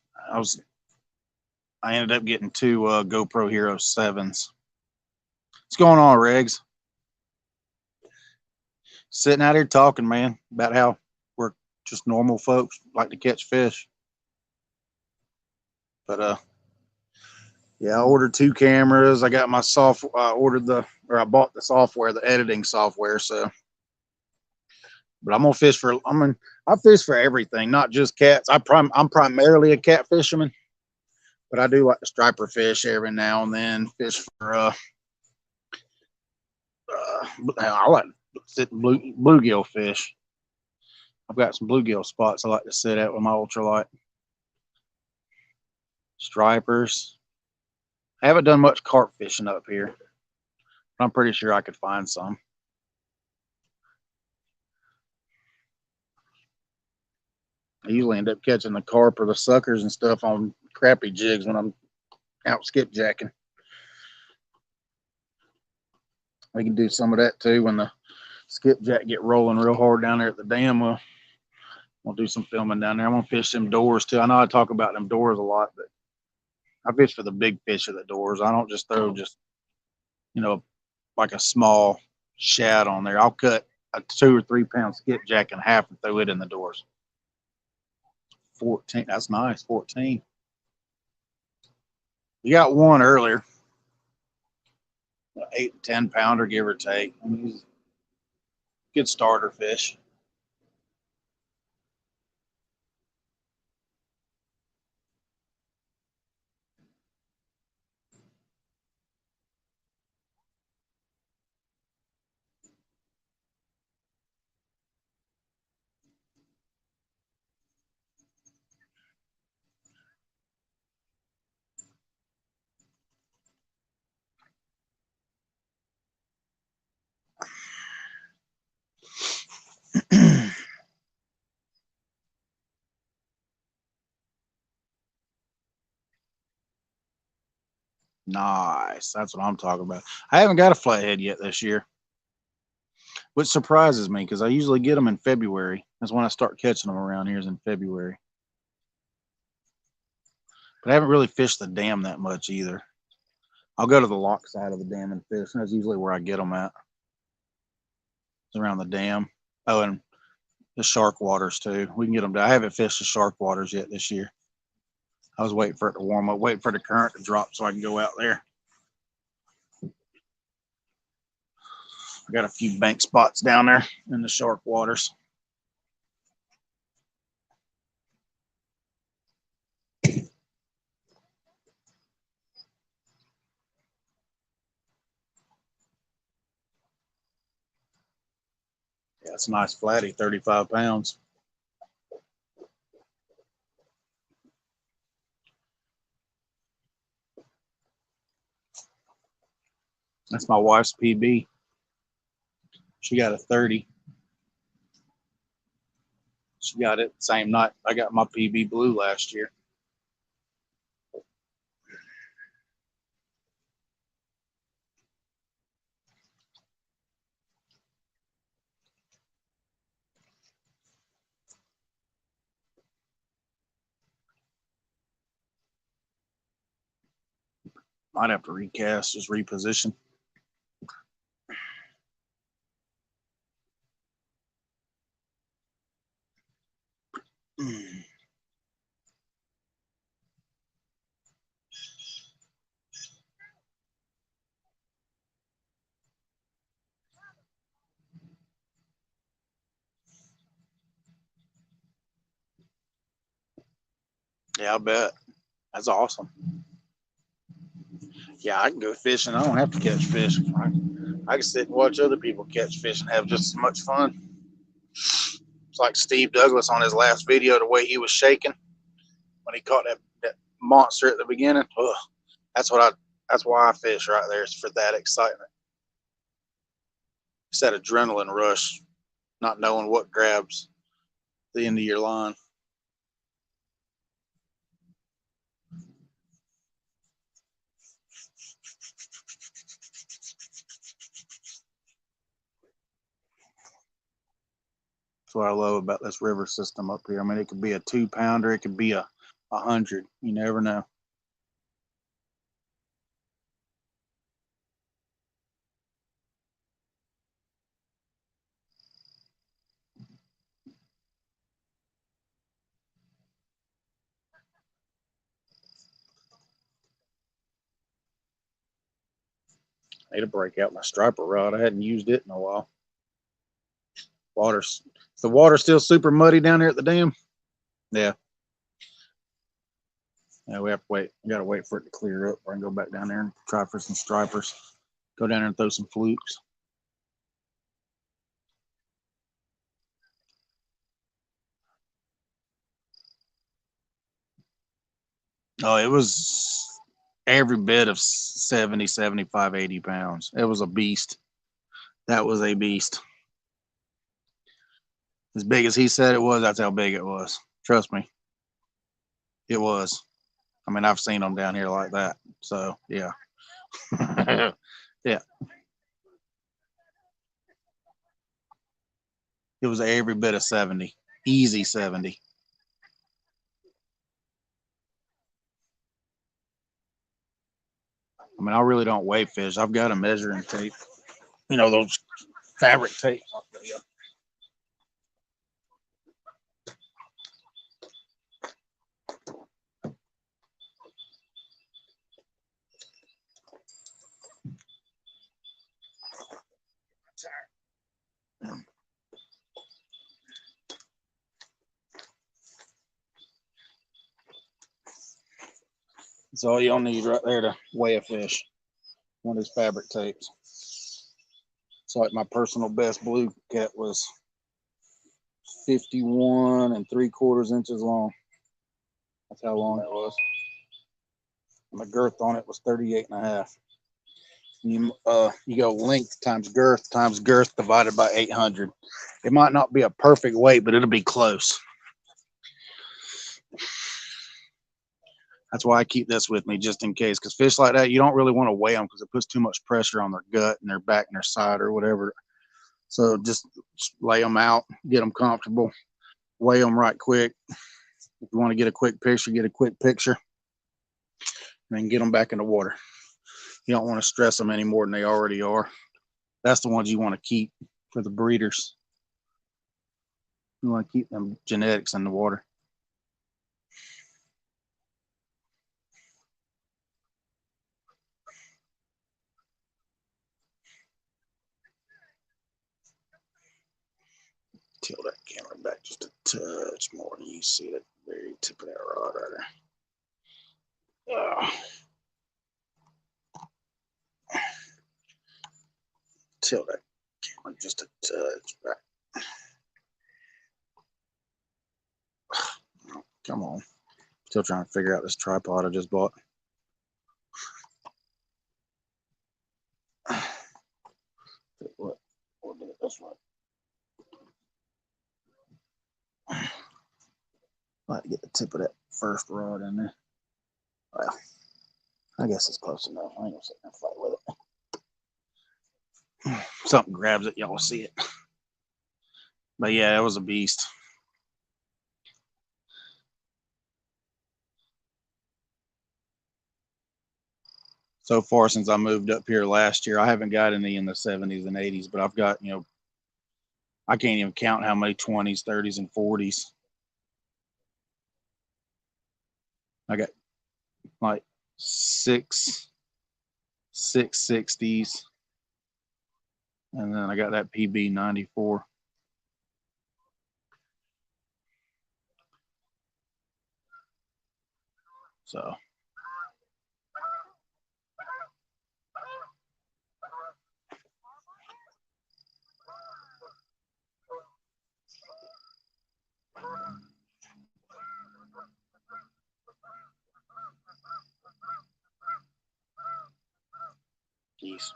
I ended up getting 2 GoPro Hero 7s. What's going on, Regs? Sitting out here talking, man, about how we're just normal folks, like to catch fish. But yeah, I ordered 2 cameras. I got my I bought the software, the editing software. So, but I'm gonna fish for. I fish for everything, not just cats. I'm primarily a cat fisherman, but I do like to striper fish every now and then. Fish for I like to sit bluegill fish. I've got some bluegill spots I like to sit at with my ultralight. Stripers. I haven't done much carp fishing up here, but I'm pretty sure I could find some. I usually end up catching the carp or the suckers and stuff on crappie jigs when I'm out skipjacking. We can do some of that too when the skipjack get rolling real hard down there at the dam. We'll do some filming down there. I'm gonna fish them doors too. I know I talk about them doors a lot, but I fish for the big fish at the doors. I don't just throw you know like a small shad on there. I'll cut a 2 or 3 pound skipjack in half and throw it in the doors. 14. That's nice. 14. You got one earlier. 8 to 10 pounder, give or take. I mean, he's a good starter fish. Nice. That's what I'm talking about. I haven't got a flathead yet this year, which surprises me because I usually get them in February. That's when I start catching them around here is in February. But I haven't really fished the dam that much either. I'll go to the lock side of the dam and fish. That's usually where I get them at. It's around the dam. Oh, and the shark waters too. We can get them down. I haven't fished the shark waters yet this year. I was waiting for it to warm up, waiting for the current to drop so I can go out there. I got a few bank spots down there in the shark waters. Yeah, it's a nice flatty, 35 pounds. That's my wife's PB. She got a 30. She got it the same night I got my PB blue last year. Might have to recast, just reposition. Yeah, I bet. That's awesome. Yeah, I can go fishing. I don't have to catch fish. I can sit and watch other people catch fish and have just as much fun. It's like Steve Douglas on his last video, the way he was shaking when he caught that monster at the beginning. Ugh, that's why I fish right there. It's for that excitement. It's that adrenaline rush, not knowing what grabs the end of your line. That's what I love about this river system up here. I mean, it could be a 2-pounder, it could be a 100. You never know. I need to break out my striper rod. I hadn't used it in a while. Is the water still super muddy down there at the dam? Yeah. Yeah, we have to wait. We gotta wait for it to clear up. Or I can go back down there and try for some stripers. Go down there and throw some flukes. Oh, it was every bit of 70, 75, 80 pounds. It was a beast. That was a beast. As big as he said it was, that's how big it was. Trust me. It was. I mean, I've seen them down here like that. So, yeah. Yeah. It was every bit of 70. Easy 70. I mean, I really don't weigh fish. I've got a measuring tape. You know, those fabric tapes. That's all you'll need right there to weigh a fish. One of these fabric tapes. So like my personal best blue cat was 51 3/4 inches long. That's how long it was. And the girth on it was 38.5. You go length times girth divided by 800. It might not be a perfect weight, but it'll be close. That's why I keep this with me just in case. Because fish like that, you don't really want to weigh them because it puts too much pressure on their gut and their back and their side or whatever. So just lay them out, get them comfortable, weigh them right quick. If you want to get a quick picture, get a quick picture, and then get them back in the water. You don't want to stress them any more than they already are. That's the ones you want to keep for the breeders. You want to keep them genetics in the water. it back just a touch more than you see the very tip of that rod right there. Tilt that camera just a touch back. Come on. Still trying to figure out this tripod I just bought. We'll do it this way. I'll get the tip of that first rod in there. Well, I guess it's close enough. I ain't gonna sit there and fight with it. Something grabs it, y'all see it. But yeah, it was a beast. So far since I moved up here last year, I haven't got any in the 70s and 80s, but I've got, I can't even count how many 20s, 30s, and 40s. I got like six 60s, and then I got that PB 94. So geez.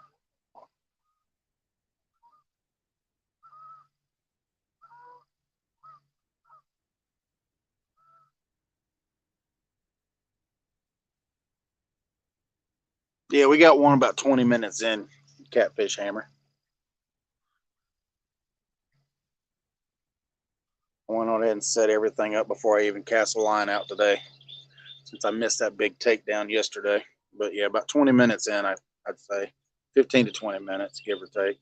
Yeah, we got one about 20 minutes in, catfish hammer. I went on ahead and set everything up before I even cast a line out today, since I missed that big takedown yesterday. But yeah, about 20 minutes in, I'd say 15 to 20 minutes, give or take.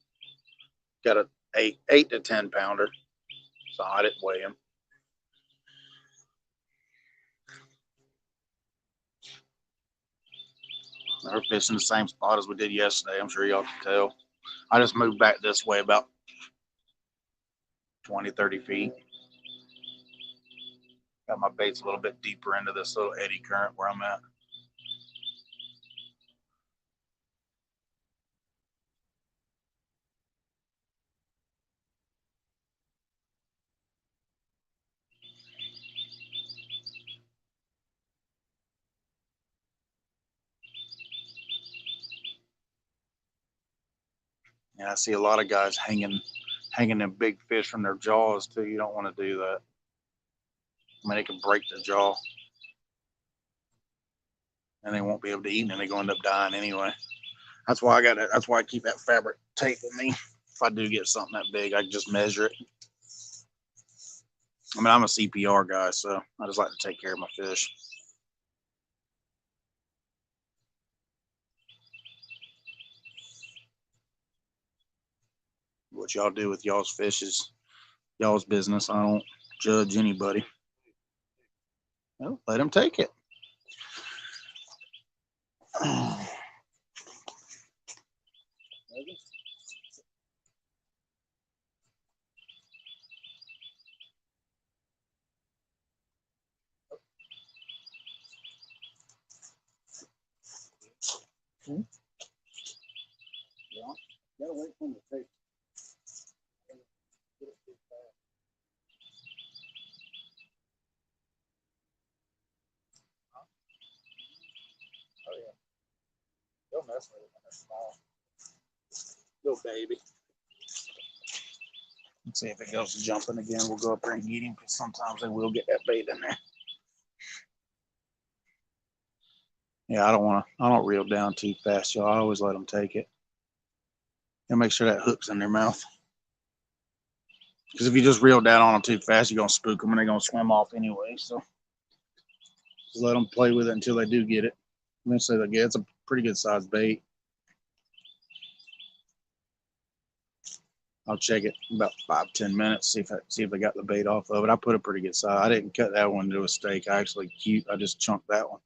Got a 8 to 10 pounder, so I didn't weigh him. We're fishing the same spot as we did yesterday. I'm sure y'all can tell. I just moved back this way about 20, 30 feet. Got my baits a little bit deeper into this little eddy current where I'm at. Yeah, I see a lot of guys hanging them big fish from their jaws too. You don't want to do that. I mean, it can break the jaw, and they won't be able to eat, and they're going to end up dying anyway. That's why I keep that fabric tape with me. If I do get something that big, I can just measure it. I mean, I'm a CPR guy, so I just like to take care of my fish. What y'all do with y'all's fish is y'all's business. I don't judge anybody. Well, let them take it. Yeah, gotta wait for them to take. Oh yeah, they'll mess with it when they're small. Little baby. Let's see if it goes jumping again. We'll go up there and get him, because sometimes they will get that bait in there. Yeah, I don't reel down too fast, y'all. I always let them take it. And make sure that hook's in their mouth. Because if you just reel down on them too fast, you're going to spook them and they're going to swim off anyway. So just let them play with it until they do get it. Eventually they'll get it. It's a pretty good sized bait. I'll check it in about 5-10 minutes, see if they got the bait off of it. I put a pretty good size. I didn't cut that one into a steak. I just chunked that one.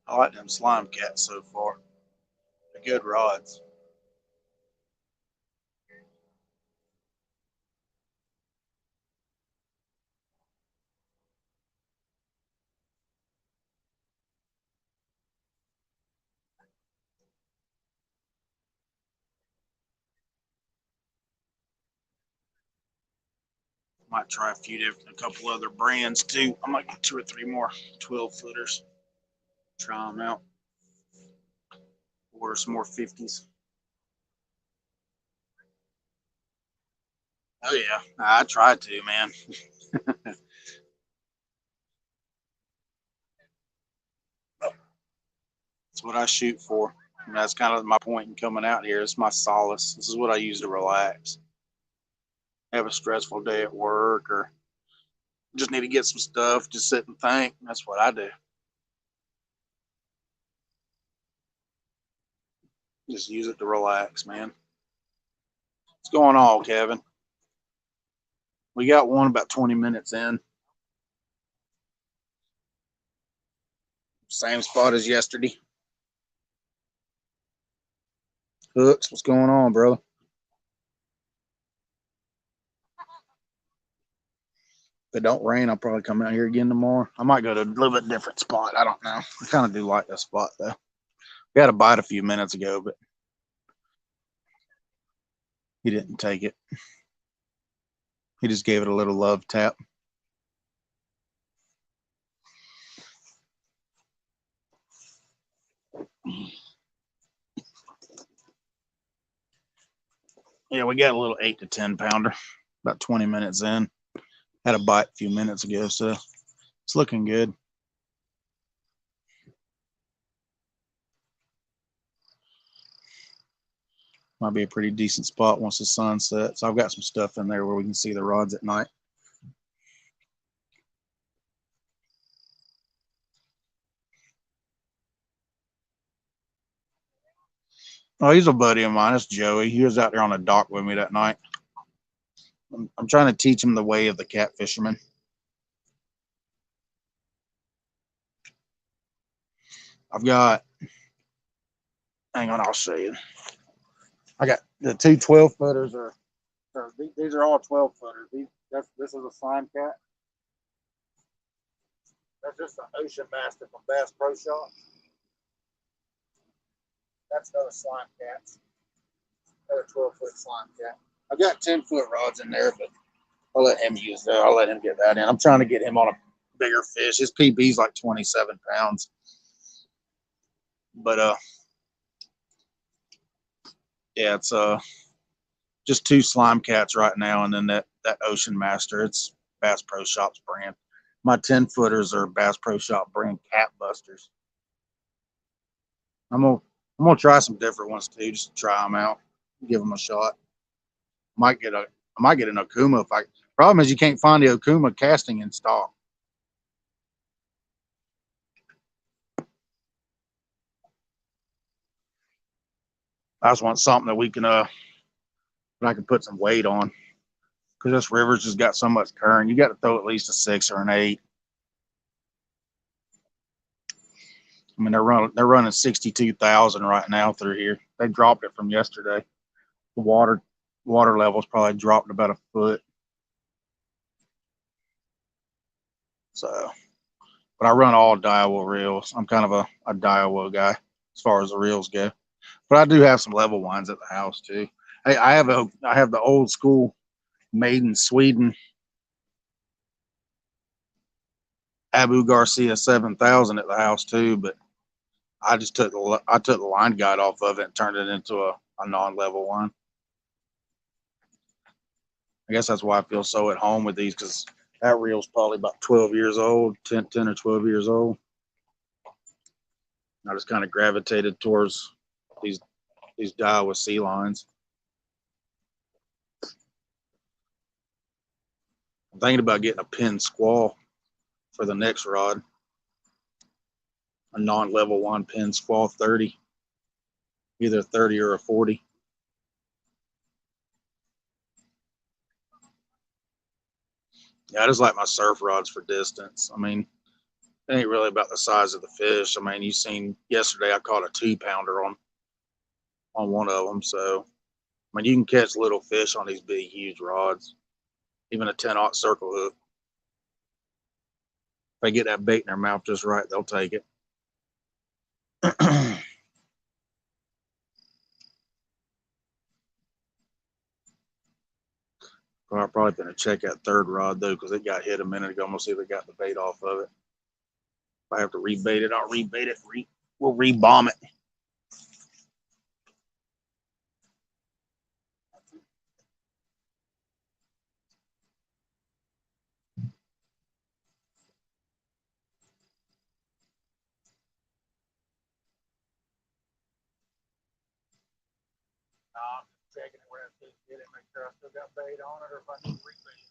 I like them slime cats so far. They're good rods. Might try a couple other brands too. I might get 2 or 3 more 12-footers. Try them out. Order some more 50s. Oh yeah, I tried to, man. That's what I shoot for. And that's kind of my point in coming out here. It's my solace. This is what I use to relax. Have a stressful day at work or just need to get some stuff, just sit and think. That's what I do. Just use it to relax, man. What's going on, Kevin? We got one about 20 minutes in. Same spot as yesterday. Hooks, what's going on, brother? If it don't rain, I'll probably come out here again tomorrow. I might go to a little bit different spot. I don't know. I kind of do like that spot though. We had a bite a few minutes ago, but he didn't take it. He just gave it a little love tap. Yeah, we got a little 8 to 10 pounder. About 20 minutes in. Had a bite a few minutes ago, so it's looking good. Might be a pretty decent spot once the sun sets. I've got some stuff in there where we can see the rods at night. Oh, he's a buddy of mine. It's Joey. He was out there on the dock with me that night. I'm trying to teach him the way of the catfisherman. I've got, hang on, I'll show you. I got the two 12-footers these are all 12-footers. This is a slime cat. That's just an ocean master from Bass Pro Shop. That's another slime cat. Another 12-foot slime cat. I've got 10-foot rods in there, but I'll let him use that. I'll let him get that in. I'm trying to get him on a bigger fish. His PB's like 27 pounds. But yeah, it's just 2 slime cats right now, and then that Ocean Master. It's Bass Pro Shop's brand. My 10-footers are Bass Pro Shop brand Cat Busters. I'm gonna try some different ones too, just to try them out, give them a shot. I might get an Okuma if I. Problem is you can't find the Okuma casting in stock. I just want something that we can that I can put some weight on, because this river's just got so much current. You got to throw at least a 6 or an 8. I mean, they're running 62,000 right now through here. They dropped it from yesterday. The water levels probably dropped about a foot. So, but I run all Daiwa reels. I'm kind of a Daiwa guy as far as the reels go. But I do have some level ones at the house too. Hey, I have the old school made in Sweden Abu Garcia 7000 at the house too, but I just took the line guide off of it and turned it into a non-level one. I guess that's why I feel so at home with these, because that reel's probably about 12 years old, 10 or 12 years old. I just kind of gravitated towards these die with sea lines. I'm thinking about getting a pin squall for the next rod. A non-level 1 pin squall 30. Either a 30 or a 40. Yeah, I just like my surf rods for distance. I mean, it ain't really about the size of the fish. I mean, you seen yesterday I caught a 2-pounder on one of them. So, I mean, you can catch little fish on these big, huge rods. Even a 10-aught circle hook. If they get that bait in their mouth just right, they'll take it. I'm probably going to check that third rod, though, because it got hit a minute ago. I'm going to see if they got the bait off of it. If I have to rebait it, I'll rebait it. We'll rebomb it. I'm checking it where I get it, make sure I still got bait on it, or if I need to rebait it.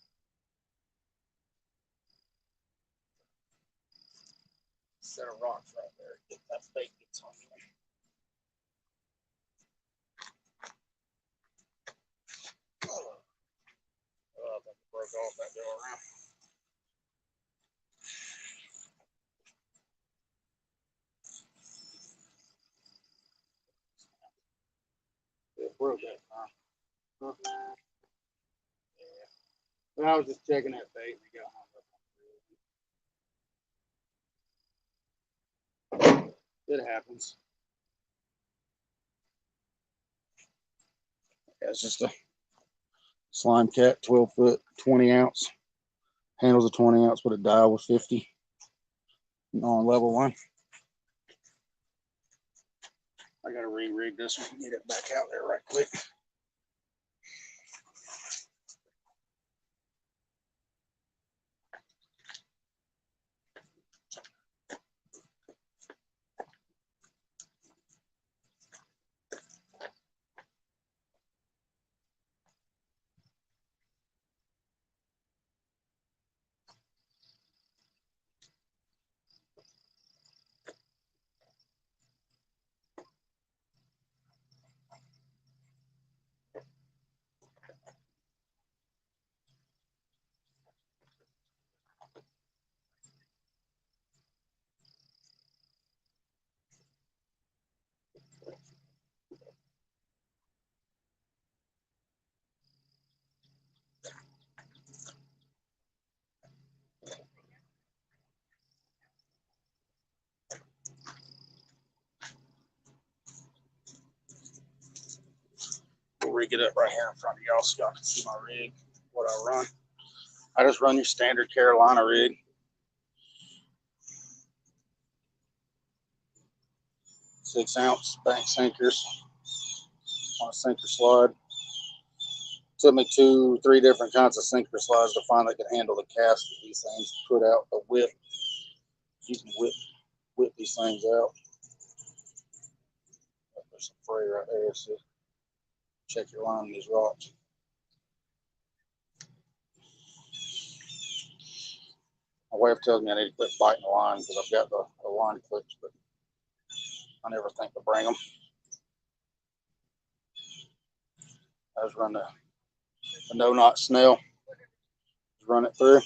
Set of rocks right there. Get that bait gets on me. I think it broke off that go around. It broke that time. Huh? Yeah. I was just checking that bait and it got hung up. It happens. Yeah, it's just a slime cat, 12 foot, 20 ounce. Handles a 20 ounce, but a dial was 50 on level 1. I gotta re-rig this one and get it back out there right quick. We'll rig it up right here in front of y'all so y'all can see my rig, what I run. I just run your standard Carolina rig. 6 ounce bank sinkers on a sinker slide. Took me 2-3 different kinds of sinker slides to find that could handle the cast of these things. Put out a whip. You can whip these things out. There's some fray right there, so check your line on these rocks. My wife tells me I need to quit biting the line because I've got the line clips, but I never think to bring them. I just run the no-knot snell. Just run it through.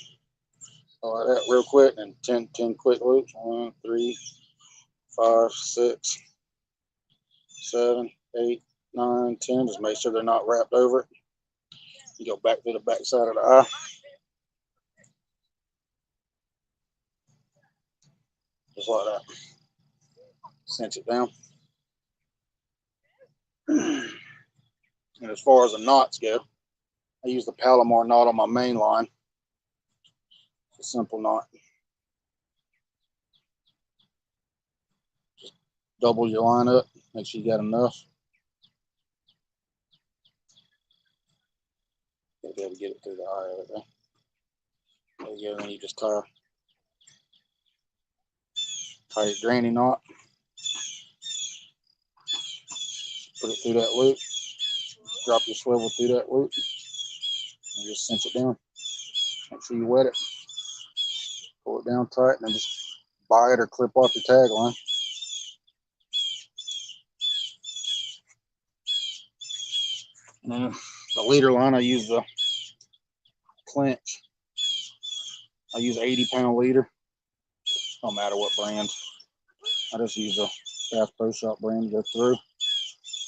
Like that real quick, and 10 quick loops. 1, 3, 5, 6, 7, 8, 9, 10. Just make sure they're not wrapped over it. You go back to the back side of the eye. Just like that. Cinch it down. And as far as the knots go, I use the Palomar knot on my main line. It's a simple knot. Just double your line up. Make sure you got enough. You'll be able to get it through the eye of it there. There you go, then you just tie your granny knot. Put it through that loop. Drop your swivel through that loop. And just cinch it down. Make sure you wet it. Pull it down tight and then just buy it or clip off your tag line. And then the leader line, I use the clinch. I use 80-pound leader. No matter what brand. I just use a Bass Pro Shop brand to go through.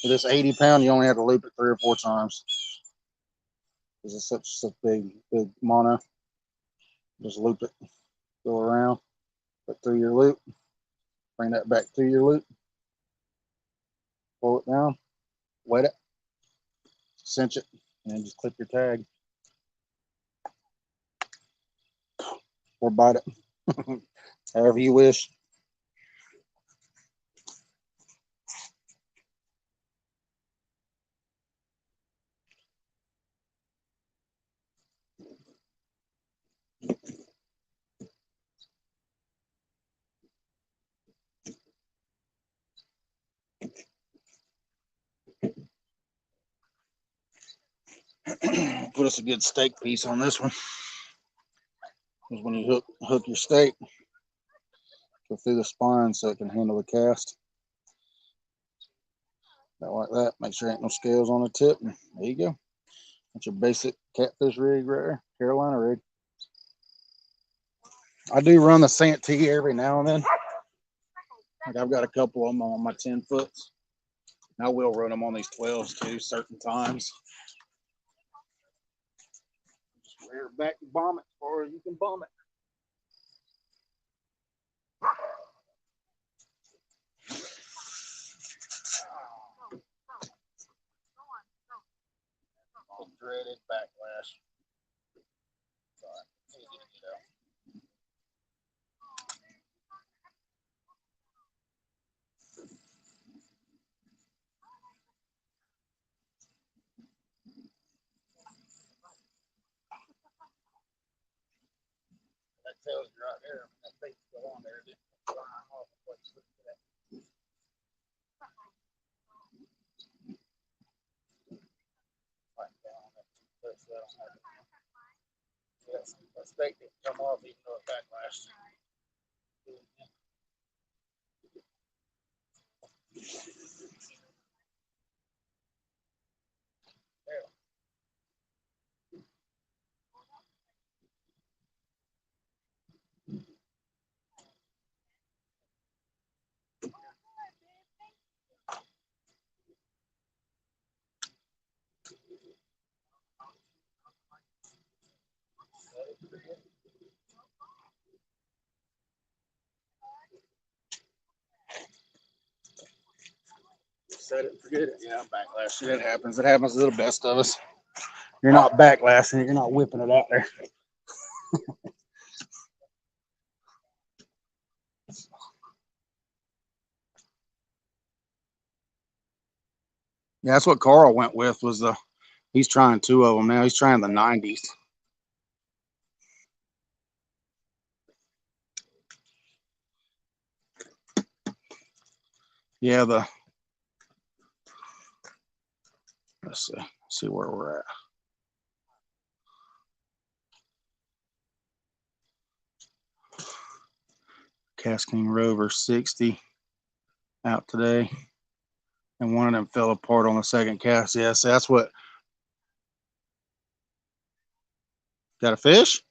For this 80-pound, you only have to loop it 3 or 4 times. Because it's such big mono. Just loop it, go around, put through your loop, bring that back through your loop, pull it down, wet it, cinch it, and then just clip your tag. Or bite it. However you wish. Put us a good steak piece on this one. Because when you hook your steak, go through the spine so it can handle the cast. Like that. Make sure there ain't no scales on the tip. And there you go. That's your basic catfish rig right there. Carolina rig. I do run the Santee every now and then. Like I've got a couple of them on my 10 foots. I will run them on these 12s too, certain times. Just rear it back and bomb it, or you can bomb it. Dreaded backlash. Sorry. That tells you right there. That bait's still on there. Just flying off the place. Look at that. Right down on that. Yes, that steak didn't come off even though it backlashed. There. Set it, forget it. Yeah, backlash. It happens. It happens to the best of us. You're not backlashing it. You're not whipping it out there. Yeah, that's what Carl went with. Was the he's trying 2 of them now. He's trying the 90s. Yeah, let's see where we're at. Casking Rover 60 out today. And one of them fell apart on the second cast. Yeah, so that's what. Got a fish?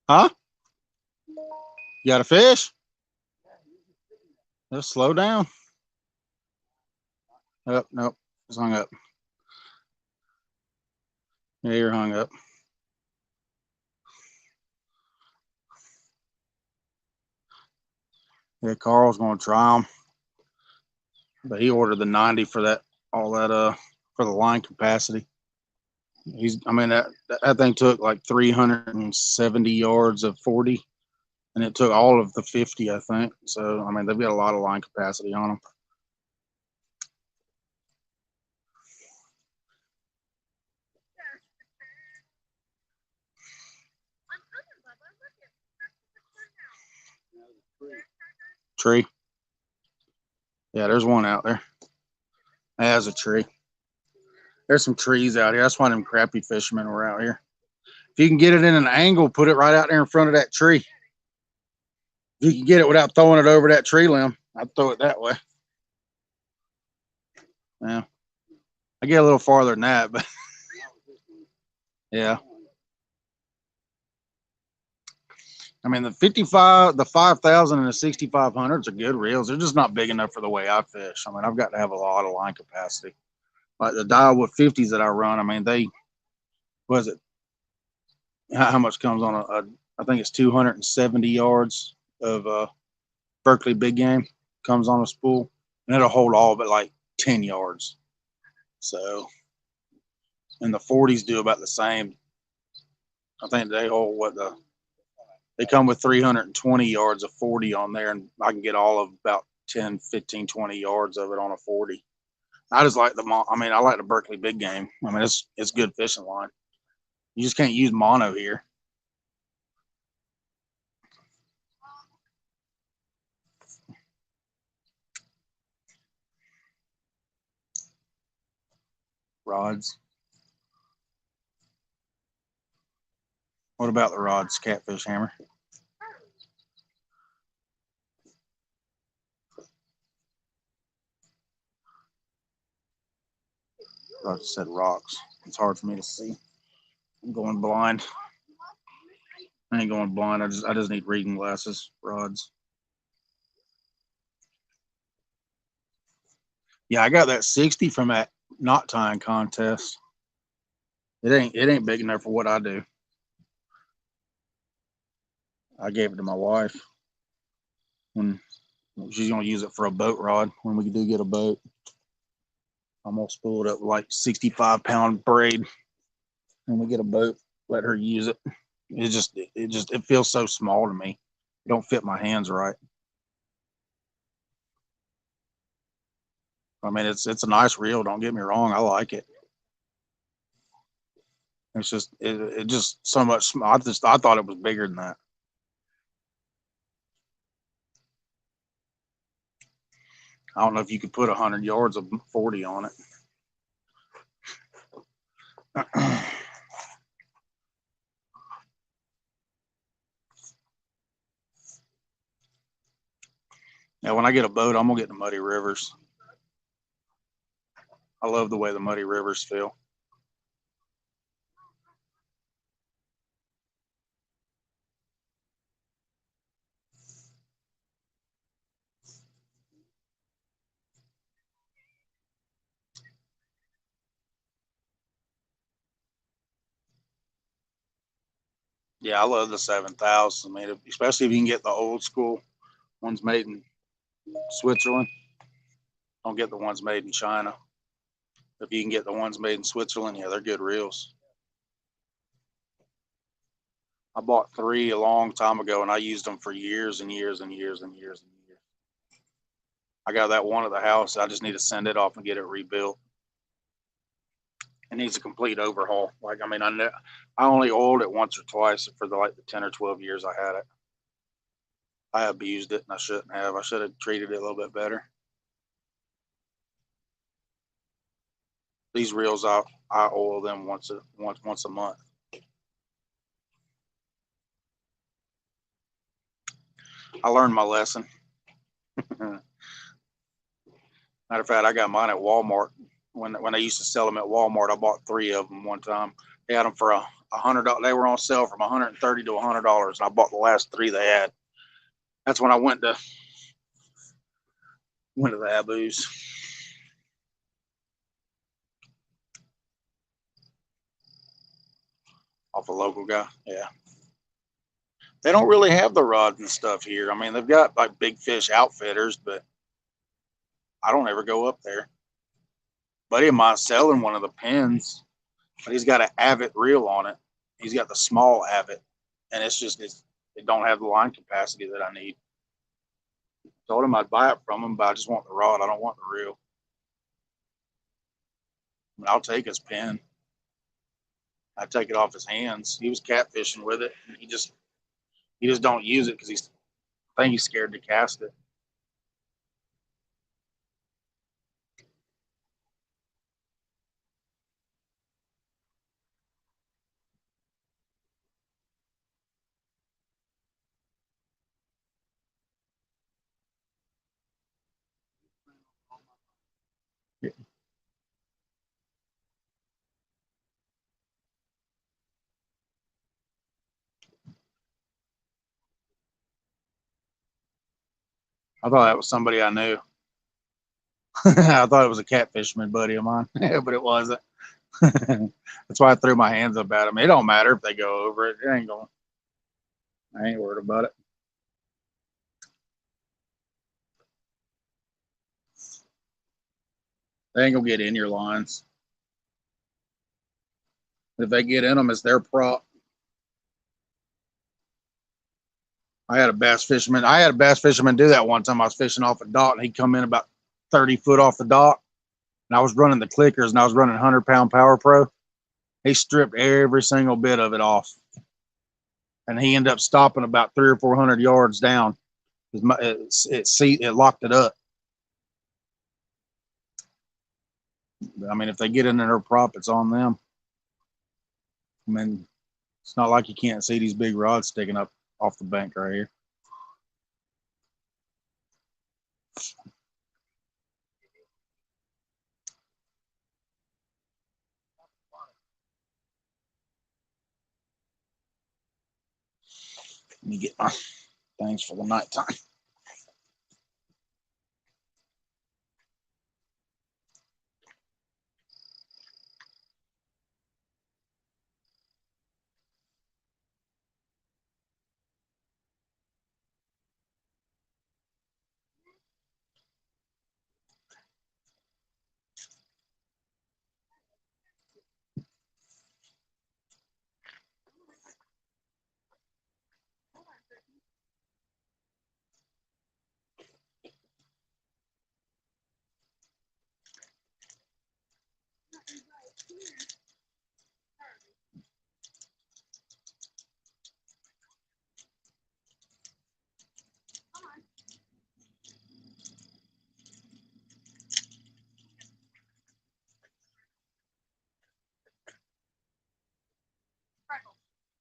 Huh? You got a fish? Just slow down. Oh, nope. It's hung up. Yeah, you're hung up. Yeah, Carl's going to try them. But he ordered the 90 for that, all that, for the line capacity. I mean, that thing took like 370 yards of 40, and it took all of the 50, I think. So, I mean, they've got a lot of line capacity on them. Tree. Yeah, there's one out there. There's a tree. There's some trees out here. That's why them crappie fishermen were out here. If you can get it in an angle, put it right out there in front of that tree. If you can get it without throwing it over that tree limb, I'd throw it that way. Yeah. I get a little farther than that, but yeah. I mean, the 55, the 5,000 and the 6,500s are good reels. They're just not big enough for the way I fish. I mean, I've got to have a lot of line capacity. Like the Daiwa 50s that I run, I mean, they, was it, how much comes on I think it's 270 yards of Berkeley big game comes on a spool, and it'll hold all but like 10 yards. So, and the 40s do about the same. I think they hold they come with 320 yards of 40 on there, and I can get all of about 10, 15, 20 yards of it on a 40. I just like I like the Berkeley big game. I mean, it's good fishing line. You just can't use mono here. Rods. What about the rods, catfish hammer? I just said rocks. It's hard for me to see. I'm going blind. I ain't going blind. I just need reading glasses. Rods. Yeah, I got that 60 from that knot tying contest. It ain't big enough for what I do. I gave it to my wife when she's gonna use it for a boat rod when we do get a boat. I'm gonna spool it up with like 65-pound braid when we get a boat. Let her use it. It feels so small to me. It don't fit my hands right. I mean, it's a nice reel. Don't get me wrong. I like it. It's just it just so much. I thought it was bigger than that. I don't know if you could put 100 yards of 40 on it. Now, when I get a boat, I'm gonna get the muddy rivers. I love the way the muddy rivers feel. Yeah, I love the 7,000. I mean, especially if you can get the old school ones made in Switzerland. Don't get the ones made in China. If you can get the ones made in Switzerland, yeah, they're good reels. I bought 3 a long time ago, and I used them for years and years and years and years and years. I got that one at the house. I just need to send it off and get it rebuilt. It needs a complete overhaul. Like, I mean, I only oiled it once or twice for the 10 or 12 years I had it. I abused it, and I shouldn't have. I should have treated it a little bit better. These reels, I oil them once a month. I learned my lesson. Matter of fact, I got mine at Walmart. When I used to sell them at Walmart, I bought 3 of them one time. They had them for $100. They were on sale from $130 to $100, and I bought the last 3 they had. That's when I went to the Abus. Off a local guy. Yeah. They don't really have the rods and stuff here. I mean, they've got like Big Fish Outfitters, but I don't ever go up there. Buddy of mine selling one of the pins, but he's got an Avid reel on it. He's got the small Avid, and it don't have the line capacity that I need. Told him I'd buy it from him, but I just want the rod. I don't want the reel. I mean, I'll take his pin. I take it off his hands. He was catfishing with it. He just don't use it because I think he's scared to cast it. I thought that was somebody I knew. I thought it was a catfishman buddy of mine, but it wasn't. That's why I threw my hands up at them. It don't matter if they go over it. It ain't going. I ain't worried about it. They ain't gonna get in your lines. If they get in them, it's their prop. I had a bass fisherman do that one time. I was fishing off a dock, and he'd come in about 30 foot off the dock, and I was running the clickers, and I was running 100-pound Power Pro. He stripped every single bit of it off, and he ended up stopping about 300 or 400 yards down. It locked it up. I mean, if they get in their prop, it's on them. I mean, it's not like you can't see these big rods sticking up off the bank right here. Let me get my things for the nighttime.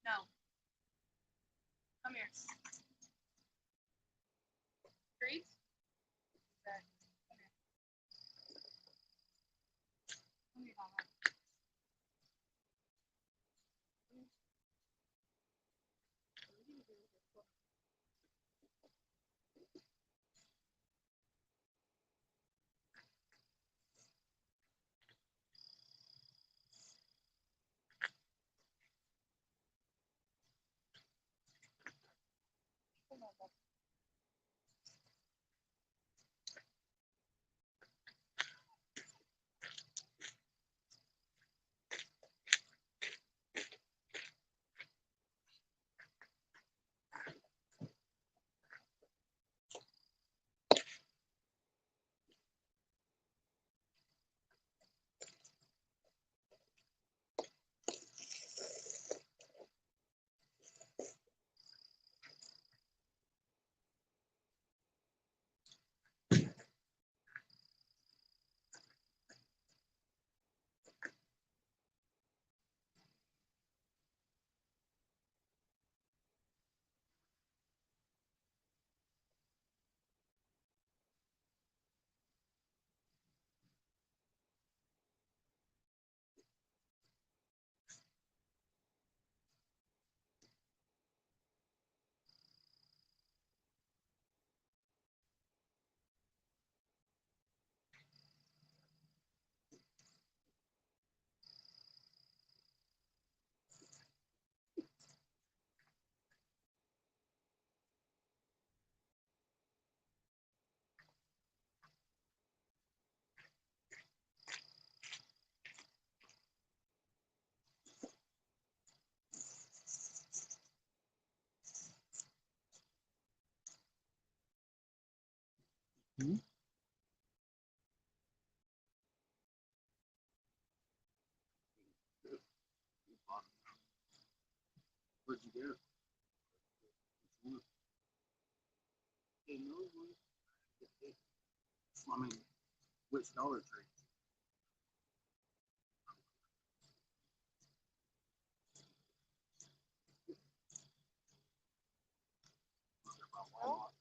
No. Come here. Great. Where'd you go? I mean, which Dollar Tree? Well,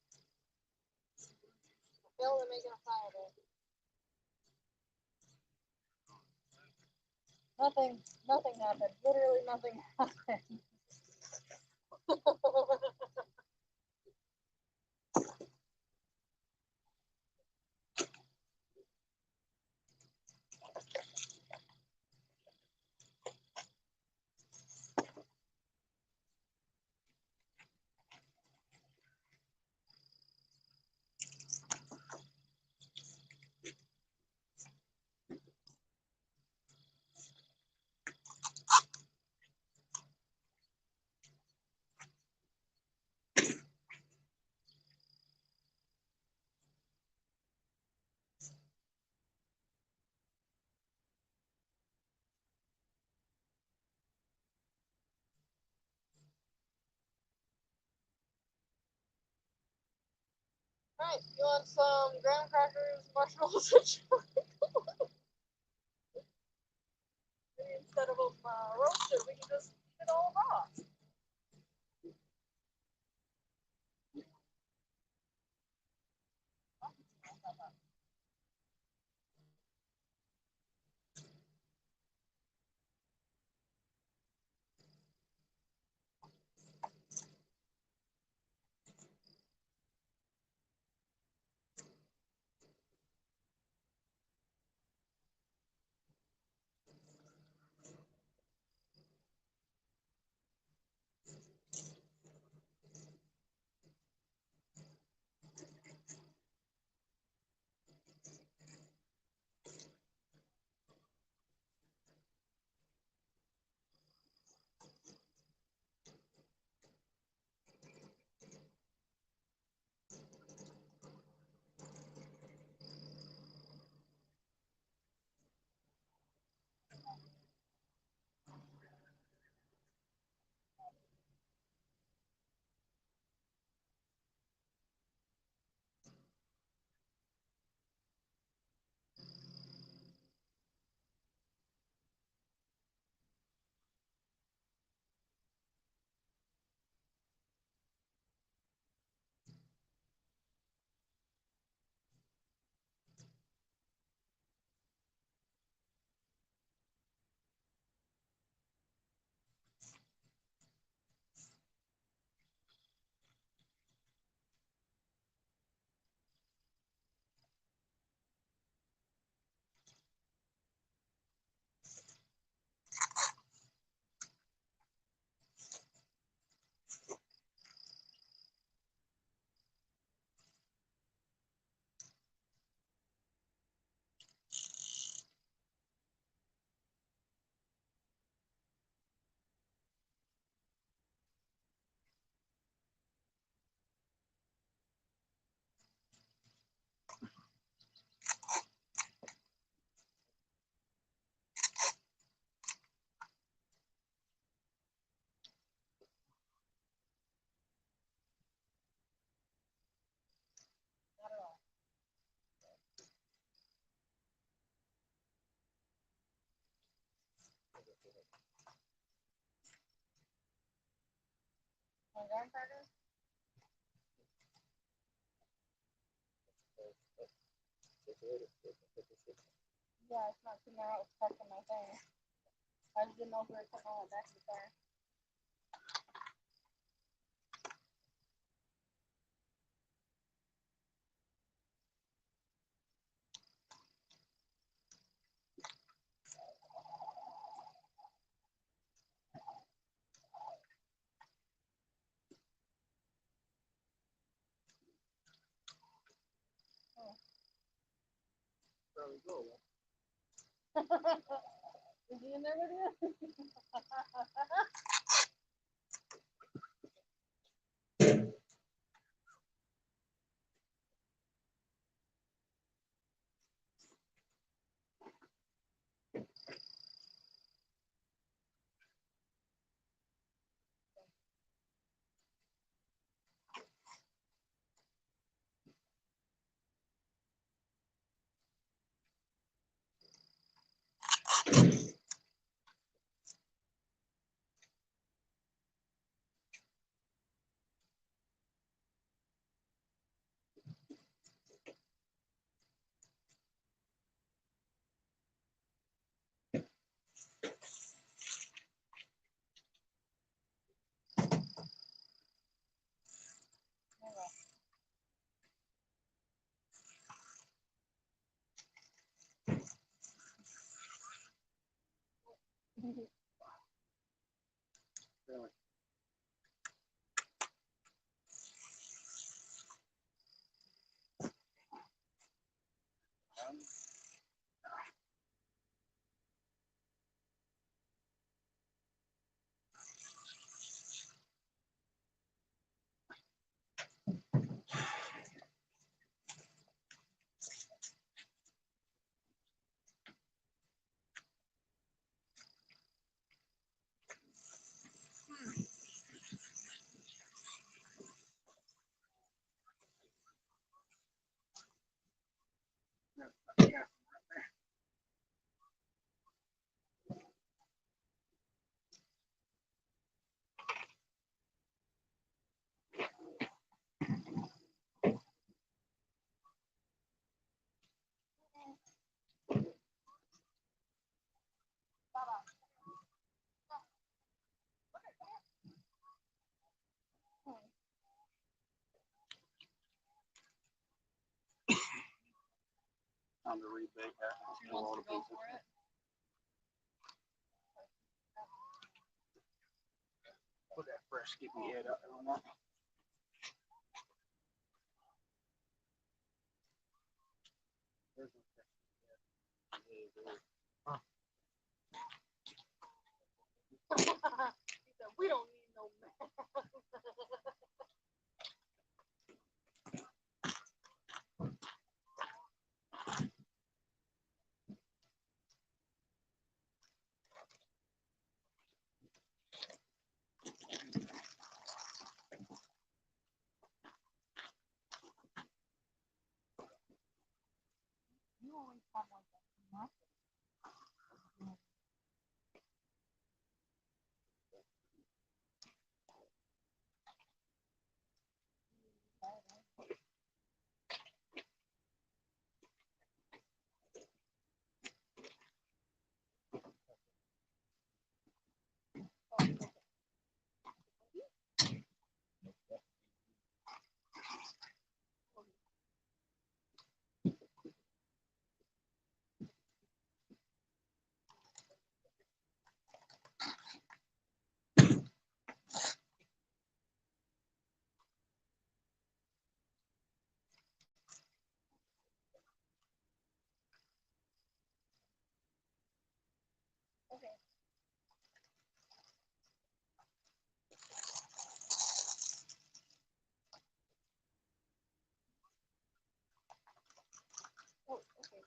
Bill, they're making a fire there. Nothing happened. Literally nothing happened. Alright, you want some graham crackers, marshmallows, and chocolate? Maybe instead of them roasted, we can just eat it all raw. Not at all. Want graham crackers? Yeah, it's not coming out. It's stuck in my thing. I just didn't know if we were putting all it back in the car. There we go. Is he in there with you? Really. Yeah. Time to rebake that. She wants to go for it. Put that fresh skippy head up there on that. He said, we don't need no man. You always have like that. Okay. Oh, okay.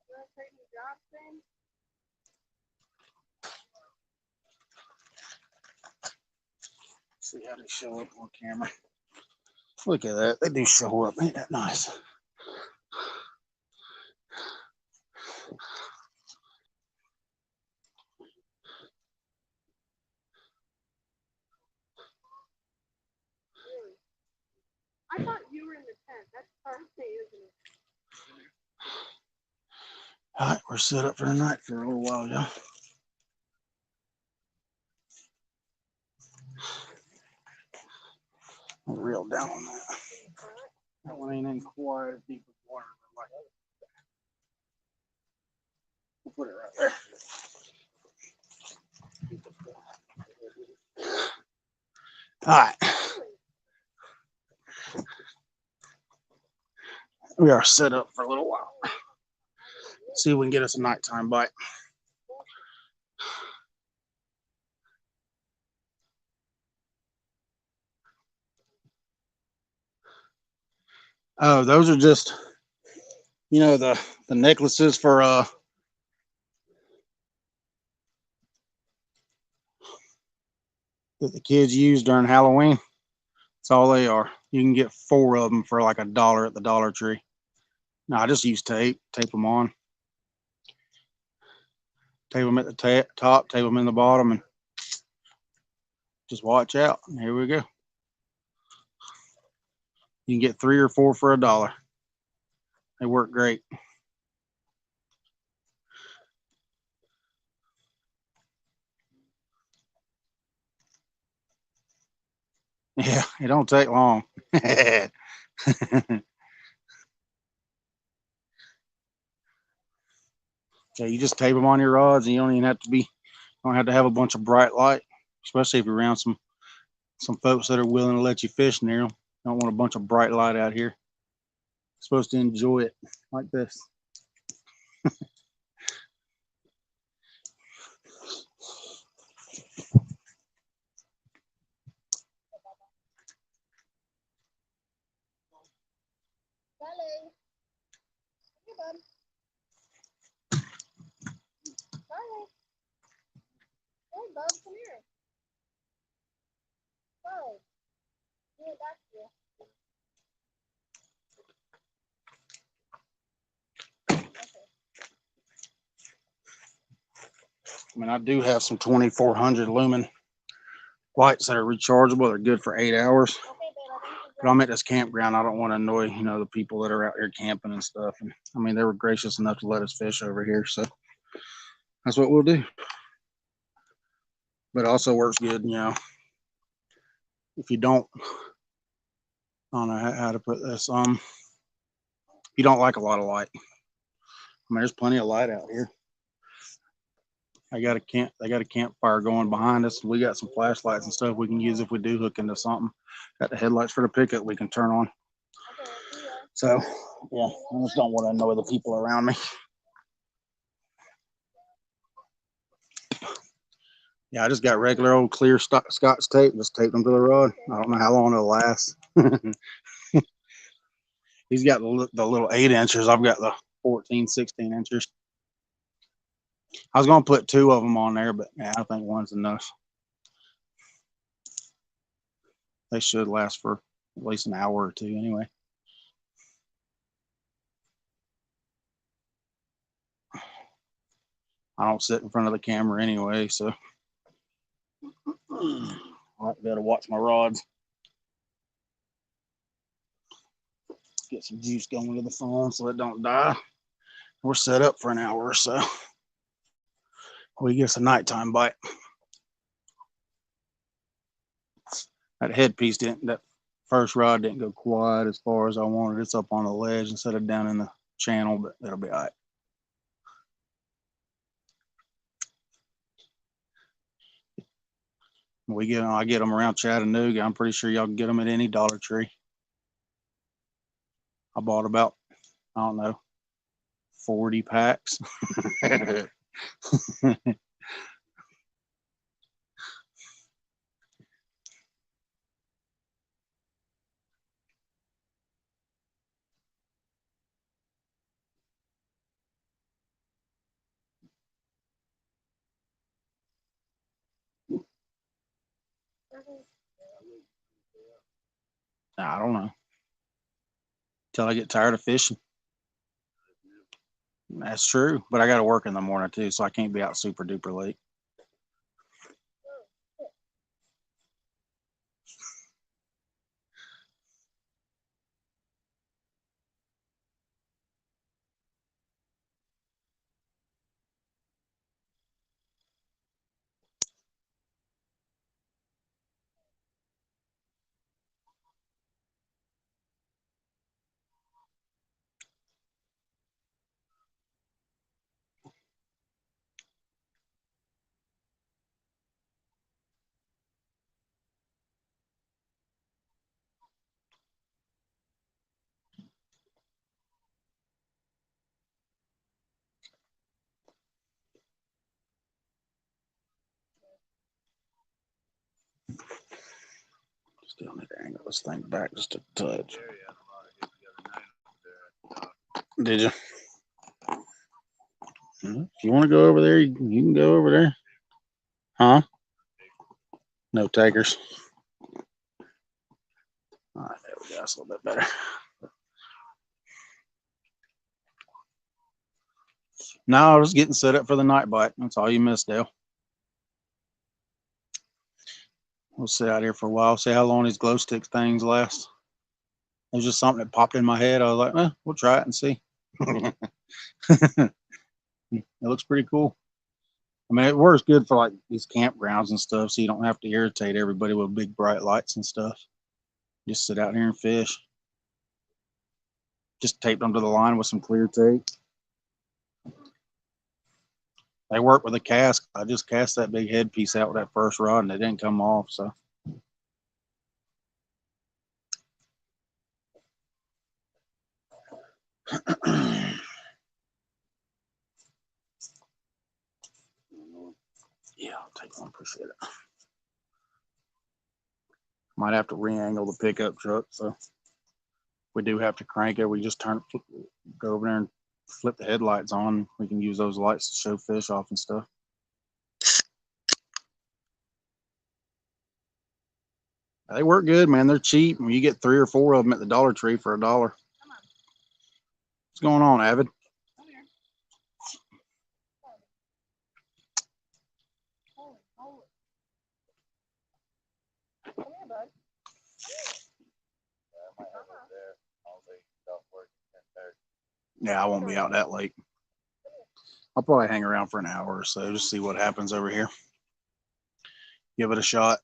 You want to take me jobs then? See how they show up on camera. Look at that. They do show up. Ain't that nice? Really? I thought you were in the tent. That's Thursday, isn't it? All right, we're set up for the night for a little while, y'all. I'll reel down on that. That one ain't in quite as deep as water, but like we'll put it right there. All right. We are set up for a little while. See if we can get us a nighttime bite. Oh, those are just, the necklaces for that the kids use during Halloween. That's all they are. You can get 4 of them for like $1 at the Dollar Tree. No, I just use tape them on. Tape them at the top, tape them in the bottom, and just watch out. Here we go. You can get 3 or 4 for $1. They work great. Yeah, it don't take long. Yeah, you just tape them on your rods, and you don't even have to don't have to have a bunch of bright light, especially if you're around some folks that are willing to let you fish near them. Don't want a bunch of bright light out here. You're supposed to enjoy it like this. Charlie. Hey, bud. Charlie. Hey, bud, come here. Charlie. Get back here. I mean, I do have some 2400 lumen lights that are rechargeable. They're good for 8 hours. Okay, babe, I think But I'm at this campground. I don't want to annoy, the people that are out here camping and stuff. And I mean, they were gracious enough to let us fish over here, so that's what we'll do. But it also works good, if you don't, I don't know how to put this. If you don't like a lot of light, I mean, there's plenty of light out here. They got a campfire going behind us. We got some flashlights and stuff we can use if we do hook into something. Got the headlights for the pickup we can turn on. So yeah, I just don't want to annoy the people around me. Yeah, I just got regular old clear Scotch tape. Just tape them to the rod. I don't know how long it'll last. He's got the little 8 inchers. I've got the 14, 16 inchers. I was going to put 2 of them on there, but yeah, I think one's enough. They should last for at least an hour or 2 anyway. I don't sit in front of the camera anyway, so I like to be able to watch my rods. Get some juice going to the phone so it don't die. We're set up for an hour or so. We get us a nighttime bite. That headpiece that first rod didn't go quite as far as I wanted. It's up on the ledge instead of down in the channel, but that'll be all right. I get them around Chattanooga. I'm pretty sure y'all can get them at any Dollar Tree. I bought about, I don't know, 40 packs. I don't know. Till I get tired of fishing. That's true, but I got to work in the morning too, so I can't be out super duper late. Still need to angle this thing back just a touch. Did you? If you want to go over there, you can go over there. Huh? No takers. All right, there we go. That's a little bit better. No, I was getting set up for the night bite. That's all you missed, Dale. We'll sit out here for a while, see how long these glow stick things last. It was just something that popped in my head. I was like, we'll try it and see. It looks pretty cool. I mean, it works good for like these campgrounds and stuff, so you don't have to irritate everybody with big bright lights and stuff. Just sit out here and fish. Just tape them to the line with some clear tape. They work with a cast. I just cast that big headpiece out with that first rod and it didn't come off, so. Yeah, I'll take one, appreciate it. Might have to re-angle the pickup truck, so we do have to crank it. We just go over there and flip the headlights on. We can use those lights to show fish off and stuff. They work good, man. They're cheap. You get 3 or 4 of them at the Dollar Tree for $1. Come on. What's going on, Avid? Come here. Holy moly. Come here, bud. Yeah, I might have it there. All day stuff working 10:30. Yeah, I won't be out that late. I'll probably hang around for an hour or so, just see what happens over here. Give it a shot.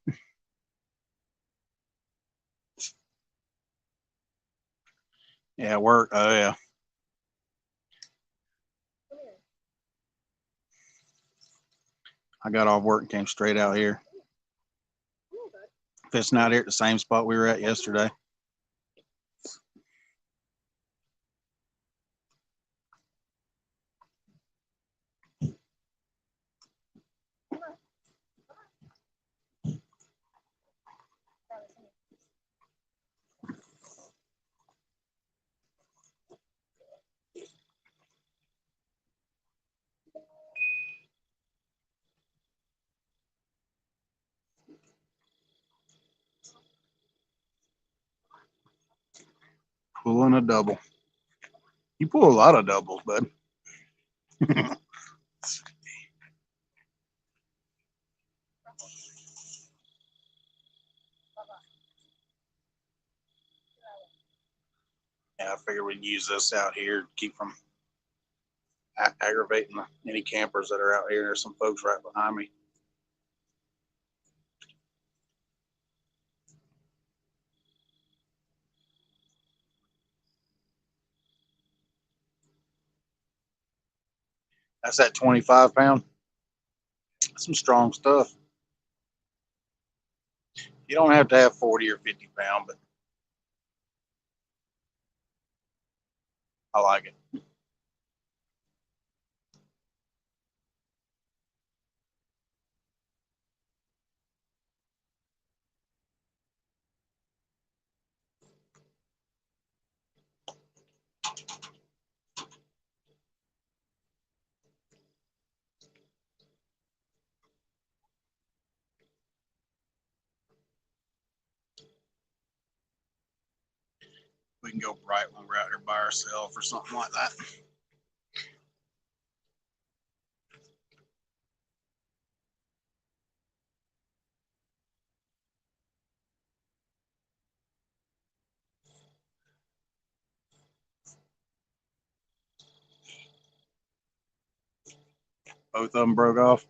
Yeah, work. Oh, yeah. Come here. I got off work and came straight out here. Come here, bud. Fishing out here at the same spot we were at yesterday. Pulling a double. You pull a lot of doubles, bud. Yeah, I figured we'd use this out here to keep from aggravating any campers that are out here. There's some folks right behind me. That's that 25-pound. That's some strong stuff. You don't have to have 40 or 50-pound, but I like it. We can go bright when we're out here by ourselves or something like that. Both of them broke off.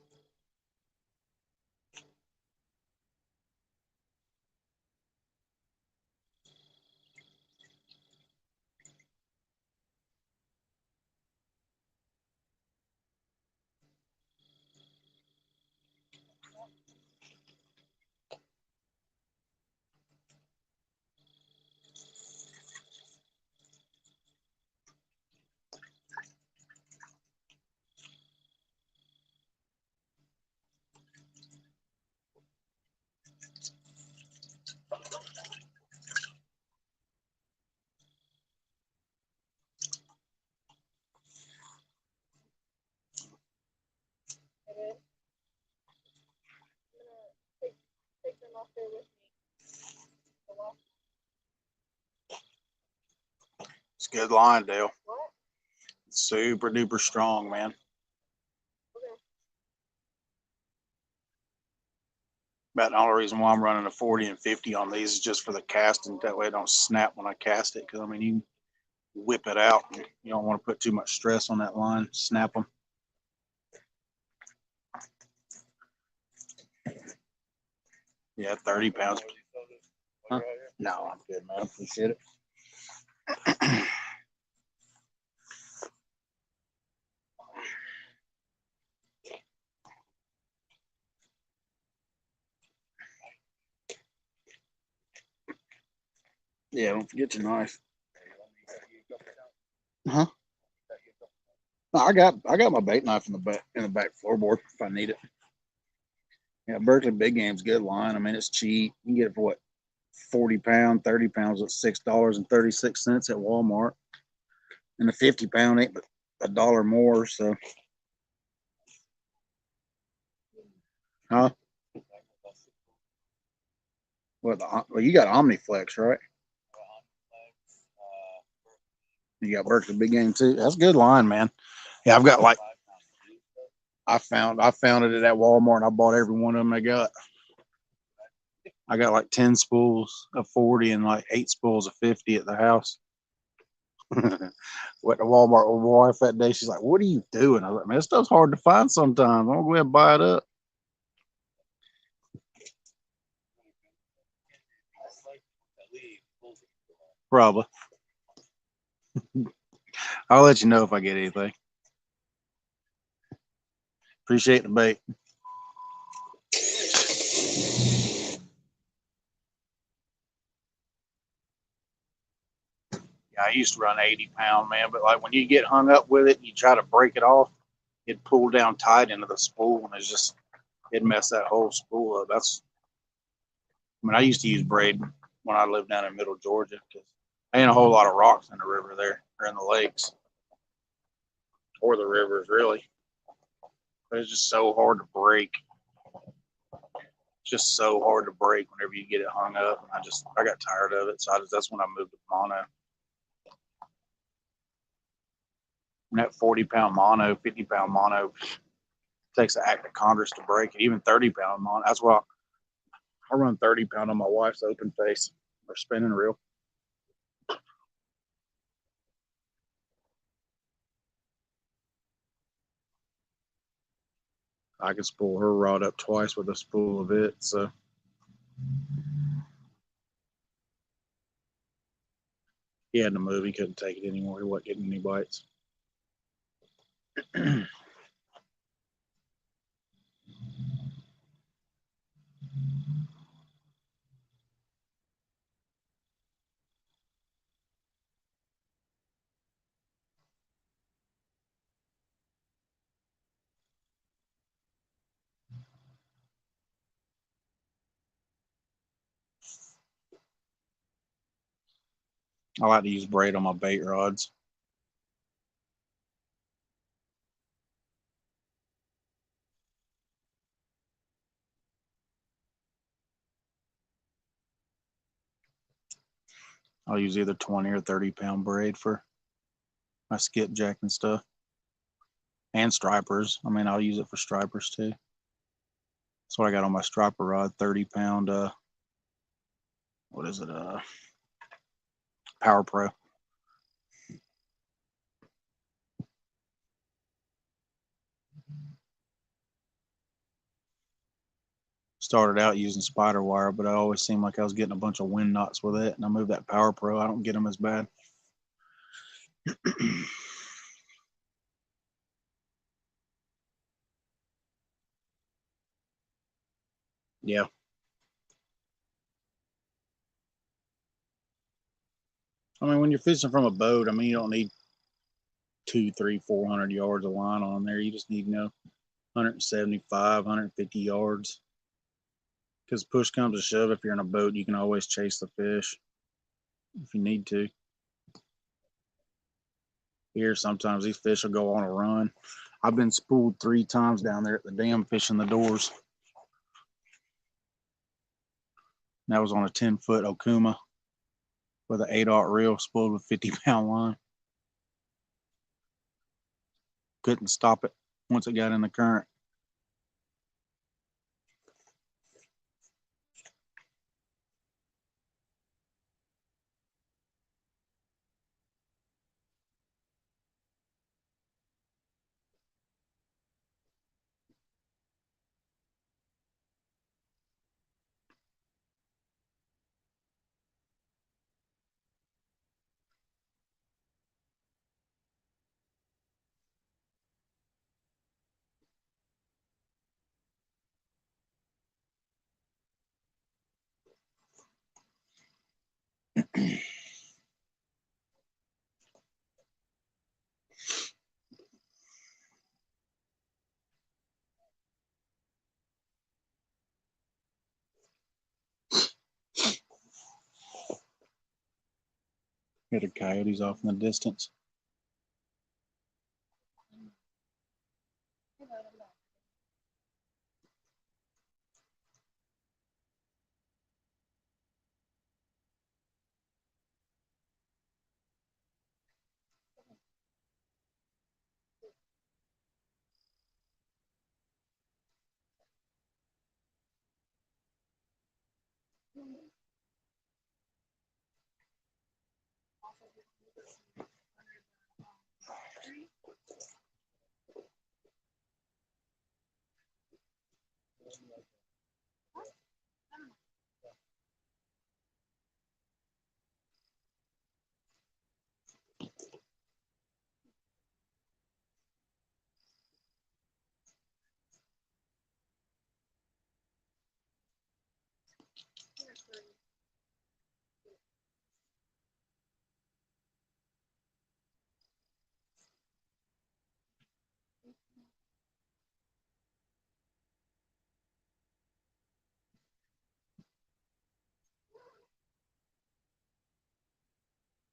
here with me. So, well, It's good line, Dale. what? Super duper strong, man. Okay. About the only reason why I'm running a 40 and 50 on these is just for the casting. That way it don't snap when I cast it. Because, I mean, you whip it out. And you don't want to put too much stress on that line. Snap them. Yeah, 30 pounds. Huh? No, I'm good, man. Appreciate it. Yeah, don't forget your knife. Huh? No, I got my bait knife in the back floorboard if I need it. Yeah, Berkeley Big Game's good line. I mean, it's cheap. You can get it for what, 40 pound, 30 pounds at $6.36 at Walmart. And the 50 pound ain't but $1 more. So, huh? Well, you got Omniflex, right? You got Berkeley Big Game too. That's a good line, man. Yeah, I've got like I found it at that Walmart. And I bought every one of them I got. I got like 10 spools of 40 and like 8 spools of 50 at the house. Went to Walmart with my wife that day. She's like, "What are you doing?" I was like, "Man, this stuff's hard to find sometimes. I'm gonna go ahead and buy it up." Probably. I'll let you know if I get anything. Appreciate the bait. Yeah, I used to run 80 pound, man, but like when you get hung up with it, you try to break it off, it pull down tight into the spool, and it messed that whole spool up. I mean, I used to use braid when I lived down in Middle Georgia because ain't a whole lot of rocks in the river there or in the lakes or the rivers really. But it's just so hard to break. It's just so hard to break whenever you get it hung up. And I got tired of it, so that's when I moved to mono. And that 40 pound mono, 50 pound mono takes an act of Congress to break it. Even 30 pound mono. That's why I run 30 pound on my wife's open face or spinning reel. I can spool her rod up twice with a spool of it. So he had to move. He couldn't take it anymore. He wasn't getting any bites. I like to use braid on my bait rods. I'll use either 20 or 30 pound braid for my skipjack and stuff. And stripers. I mean, I'll use it for stripers too. That's what I got on my striper rod, 30 pound, what is it? Power Pro. Started out using spider wire, but I always seemed like I was getting a bunch of wind knots with it. And I moved that Power Pro. I don't get them as bad. Yeah. I mean, when you're fishing from a boat, I mean, you don't need 200, 300, 400 yards of line on there. You just need, 175, 150 yards. Because push comes to shove, if you're in a boat, you can always chase the fish if you need to. Here, sometimes these fish will go on a run. I've been spooled 3 times down there at the dam fishing the doors. That was on a 10-foot Okuma with an 8/0 reel spooled with 50-pound line. Couldn't stop it once it got in the current. Hear the coyotes off in the distance.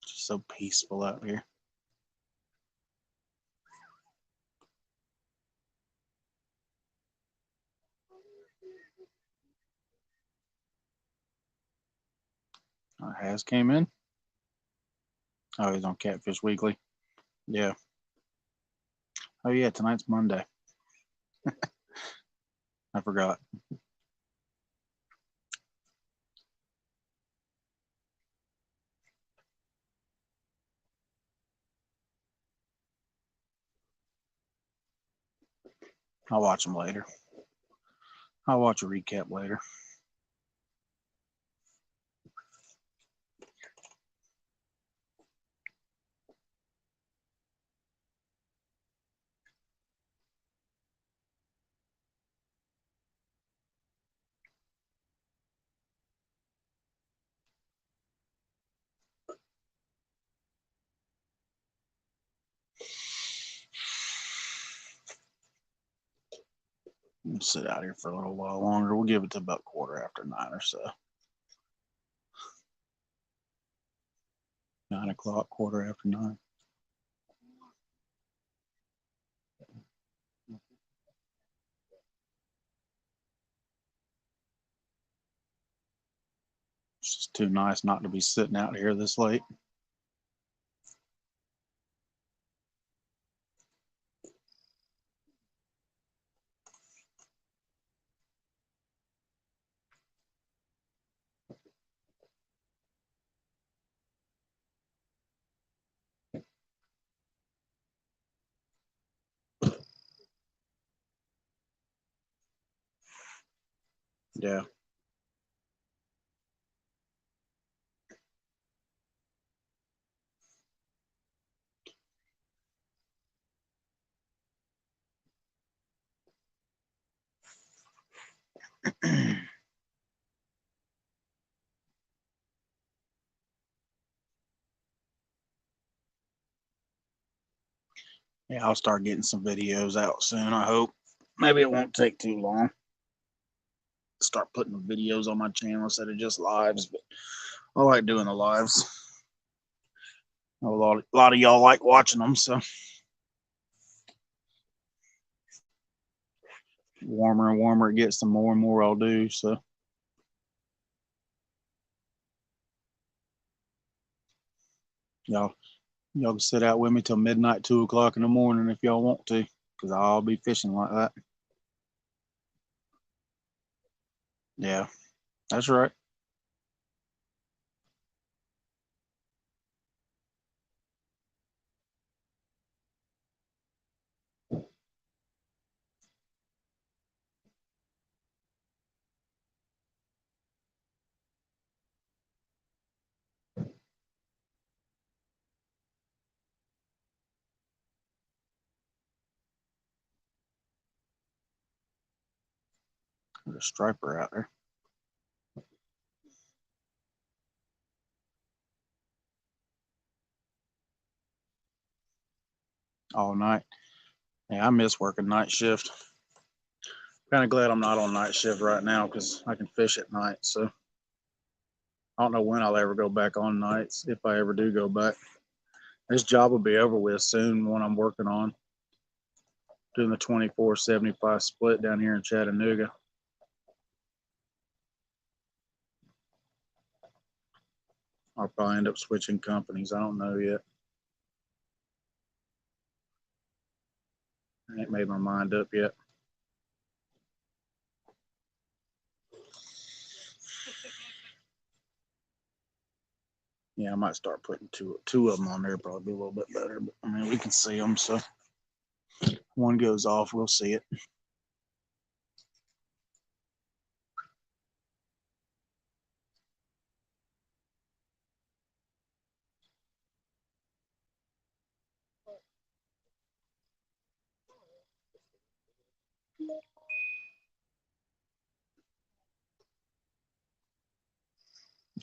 Just so peaceful out here. Has came in. Oh, he's on Catfish Weekly. Yeah. Oh yeah, tonight's Monday. I forgot. I'll watch them later. I'll watch a recap later. We'll sit out here for a little while longer. We'll give it to about 9:15 or so. 9 o'clock, 9:15. It's just too nice not to be sitting out here this late. Yeah. Yeah, I'll start getting some videos out soon, I hope. Maybe it won't take too long. Start putting videos on my channel instead of just lives, but I like doing the lives. A lot of y'all like watching them, so warmer and warmer it gets, the more and more I'll do. So Y'all can sit out with me till midnight, 2 o'clock in the morning if y'all want to, because I'll be fishing like that. Yeah, that's right. There's a striper out there all night. Yeah, I miss working night shift. Kind of glad I'm not on night shift right now because I can fish at night. So I don't know when I'll ever go back on nights, if I ever do go back. This job will be over with soon, one I'm working on, doing the 24/75 split down here in Chattanooga. I'll probably end up switching companies. I don't know yet. I ain't made my mind up yet. Yeah, I might start putting two of them on there. Probably be a little bit better. But I mean, we can see them. So one goes off, we'll see it.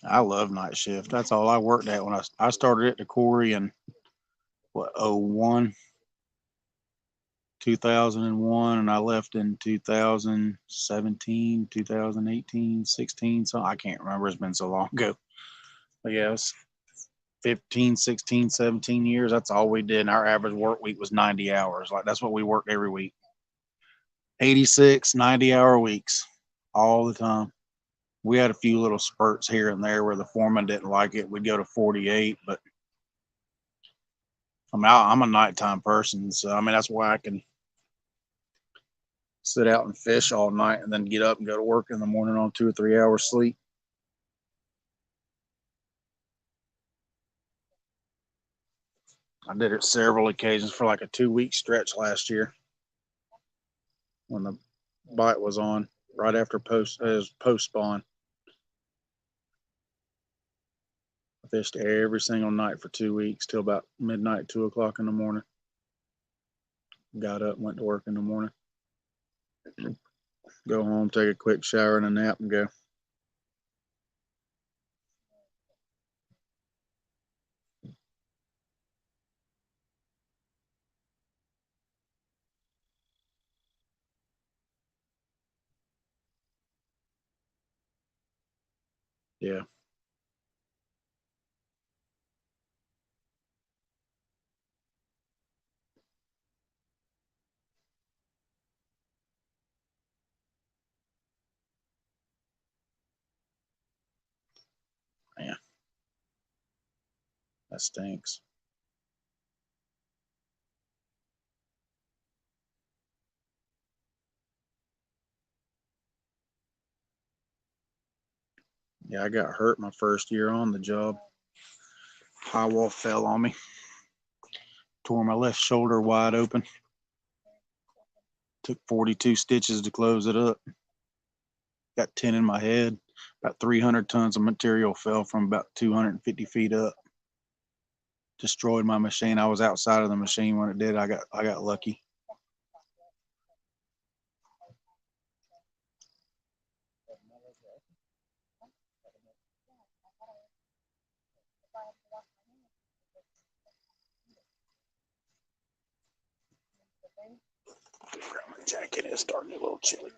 I love night shift. That's all I worked at when I started at the quarry in what, 01, 2001, and I left in 2017, 2018, 16. So I can't remember. It's been so long ago. But yeah, it's 15, 16, 17 years. That's all we did. And our average work week was 90 hours. Like that's what we worked every week. 86, 90-hour weeks all the time. We had a few little spurts here and there where the foreman didn't like it. We'd go to 48, but I mean, I'm a nighttime person. So, I mean, that's why I can sit out and fish all night and then get up and go to work in the morning on 2 or 3 hours sleep. I did it several occasions for like a 2-week stretch last year when the bite was on right after post spawn. I fished every single night for 2 weeks till about midnight, 2 o'clock in the morning. Got up, went to work in the morning, go home, take a quick shower and a nap, and go. Yeah, man, that stinks. Yeah, I got hurt my first year on the job. High wall fell on me, tore my left shoulder wide open. Took 42 stitches to close it up. Got 10 in my head. About 300 tons of material fell from about 250 feet up. Destroyed my machine. I was outside of the machine when it did. I got lucky. Grab my jacket. It's starting to get a little chilly.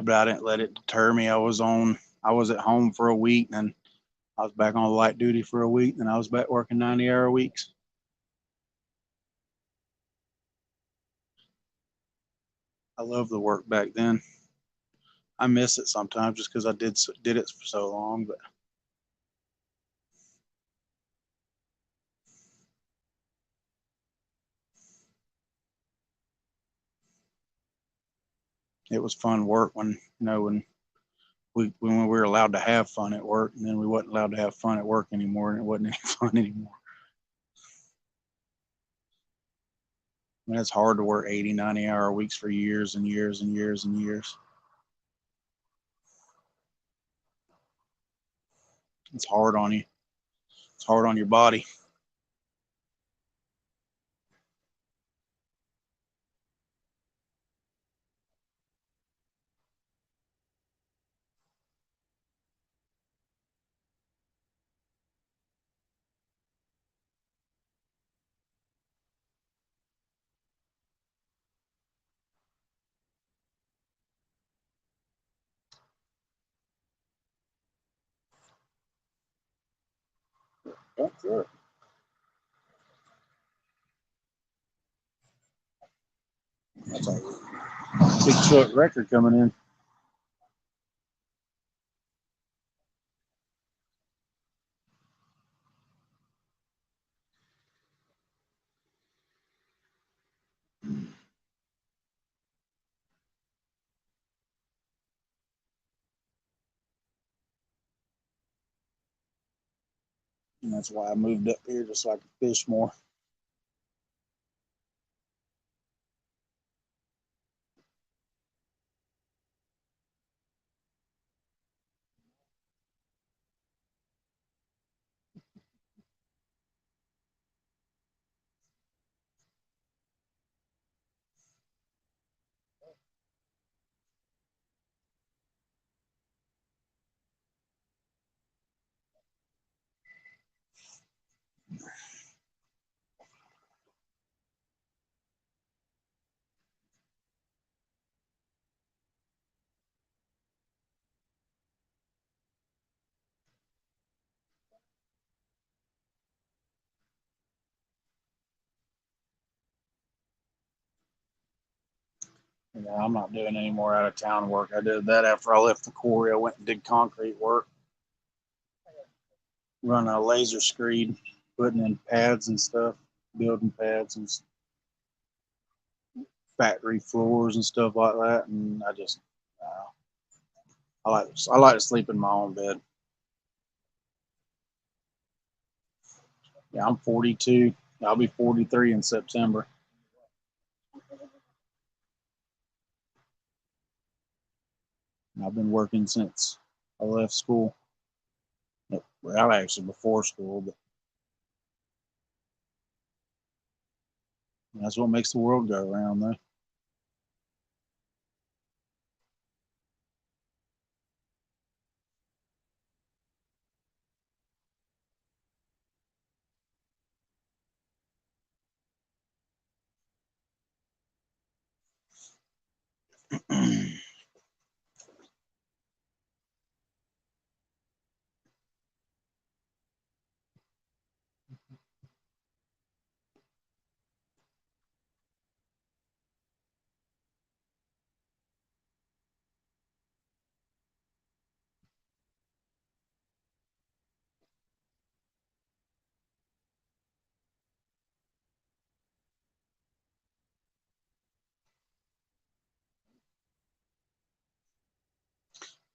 But I didn't let it deter me. I was at home for a week, and I was back on light duty for a week, and I was back working 90-hour weeks. I love the work back then. I miss it sometimes just because I did it for so long, but it was fun work when we were allowed to have fun at work, and then we wasn't allowed to have fun at work anymore, and it wasn't any fun anymore. I mean, it's hard to work 80, 90-hour weeks for years and years and years and years. It's hard on you. It's hard on your body. Oh, sure. That's a big truck record coming in. And that's why I moved up here, just so I could fish more. Yeah, I'm not doing any more out of town work. I did that after I left the quarry. I went and did concrete work, running a laser screed, putting in pads and stuff, building pads and factory floors and stuff like that. And I like to sleep in my own bed. Yeah, I'm 42. I'll be 43 in September. I've been working since I left school. Well, actually before school, but that's what makes the world go around, though.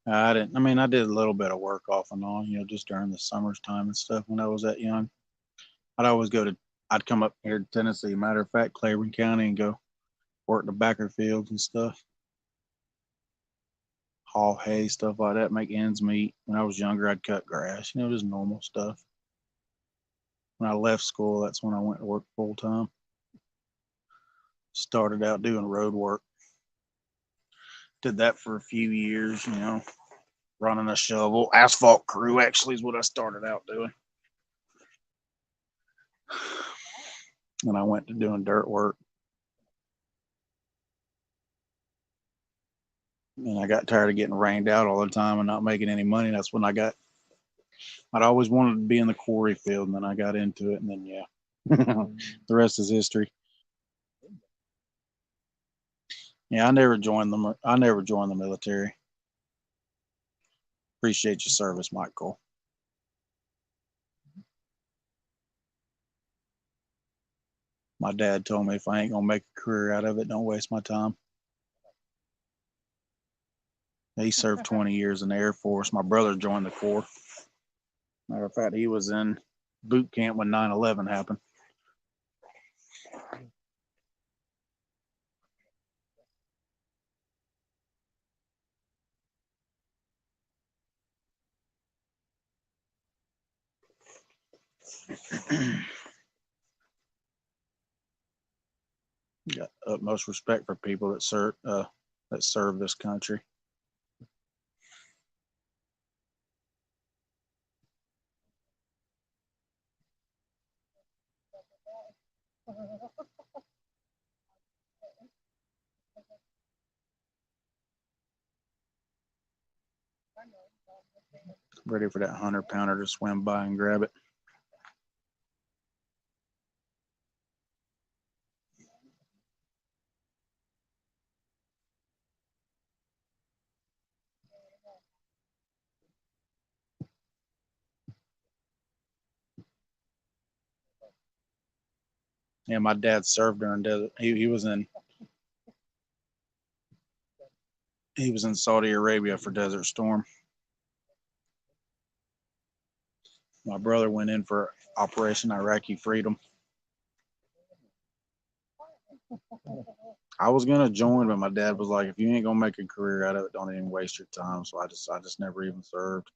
I didn't. I mean, I did a little bit of work off and on, just during the summertime and stuff when I was that young. I'd always go to. I'd come up here to Tennessee. Matter of fact, Claiborne County, and go work the backer fields and stuff, haul hay, stuff like that, make ends meet. When I was younger, I'd cut grass, just normal stuff. When I left school, that's when I went to work full time. Started out doing road work. Did that for a few years, running a shovel. Asphalt crew actually is what I started out doing. And I went to doing dirt work. And I got tired of getting rained out all the time and not making any money. That's when I'd always wanted to be in the quarry field, and then I got into it, and then yeah, the rest is history. Yeah, I never joined the military. Appreciate your service, Michael. My dad told me if I ain't gonna make a career out of it, don't waste my time. He served 20 years in the Air Force. My brother joined the Corps. Matter of fact, he was in boot camp when 9/11 happened. Got utmost respect for people that serve this country. Ready for that 100-pounder to swim by and grab it. Yeah, my dad served during desert. He was in Saudi Arabia for Desert Storm. My brother went in for Operation Iraqi Freedom. I was gonna join, but my dad was like, "If you ain't gonna make a career out of it, don't even waste your time." So I just never even served.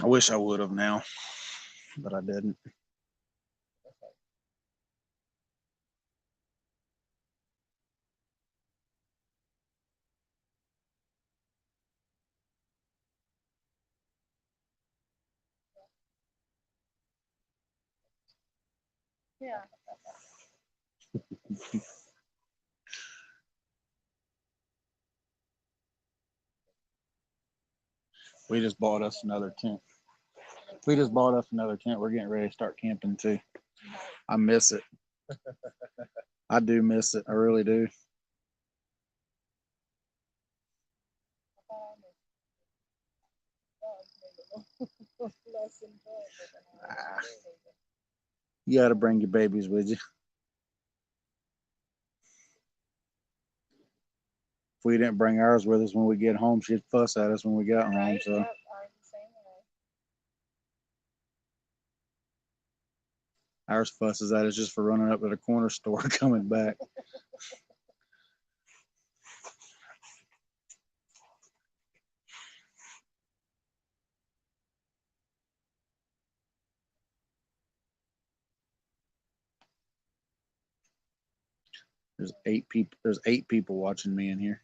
I wish I would have now, but I didn't. Yeah. We just bought us another tent. We're getting ready to start camping too. I miss it. I do miss it. I really do. Ah, you got to bring your babies with you. If we didn't bring ours with us when we get home, she'd fuss at us when we got home. Right? So Yep, I'm the same way. ours fusses at us just for running up to the corner store coming back. There's 8 people watching me in here.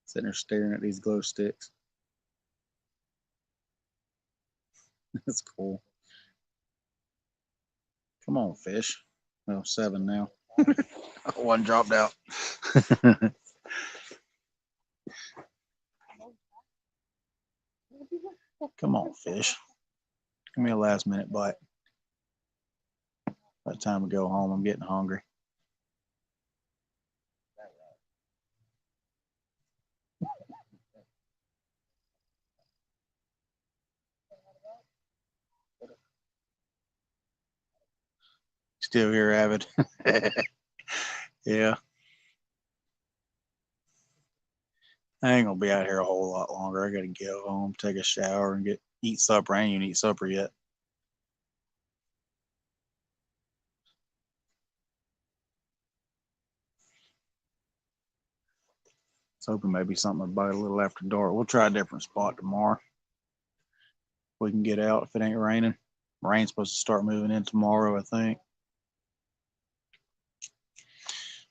Sitting there staring at these glow sticks. That's cool. Come on, fish. Oh, 7 now. One dropped out. Come on, fish. Give me a last minute bite. By the time we go home, I'm getting hungry. Still here, Avid. Yeah. I ain't gonna be out here a whole lot longer. I gotta go home, take a shower, and eat supper. I ain't even eat supper yet. I was hoping maybe something would bite a little after dark. We'll try a different spot tomorrow. We can get out if it ain't raining. Rain's supposed to start moving in tomorrow, I think.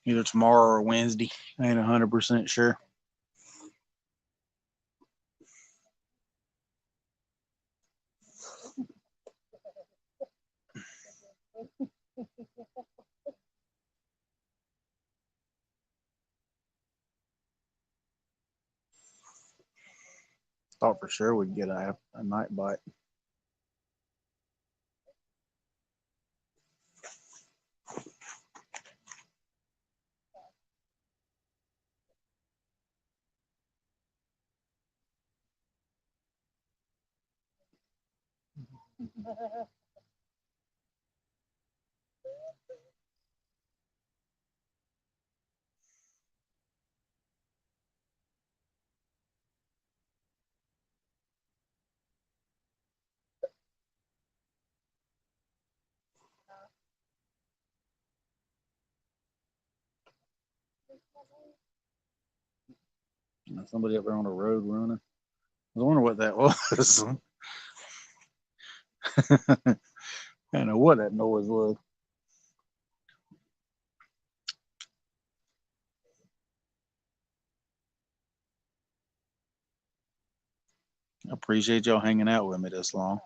Either tomorrow or Wednesday. I ain't 100% sure. Thought for sure we'd get a night bite. Somebody up there on the road running. I was wondering what that was. I don't know what that noise was. I appreciate y'all hanging out with me this long.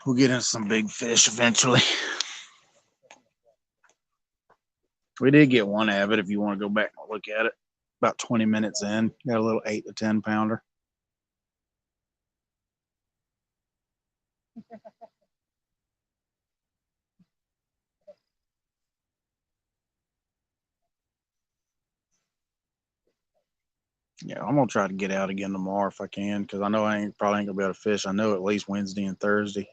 We'll get into some big fish eventually. We did get one avid if you want to go back and look at it. About 20 minutes in, got a little 8 to 10 pounder. Yeah, I'm gonna try to get out again tomorrow if I can, because I know probably ain't gonna be able to fish. I know at least Wednesday and Thursday.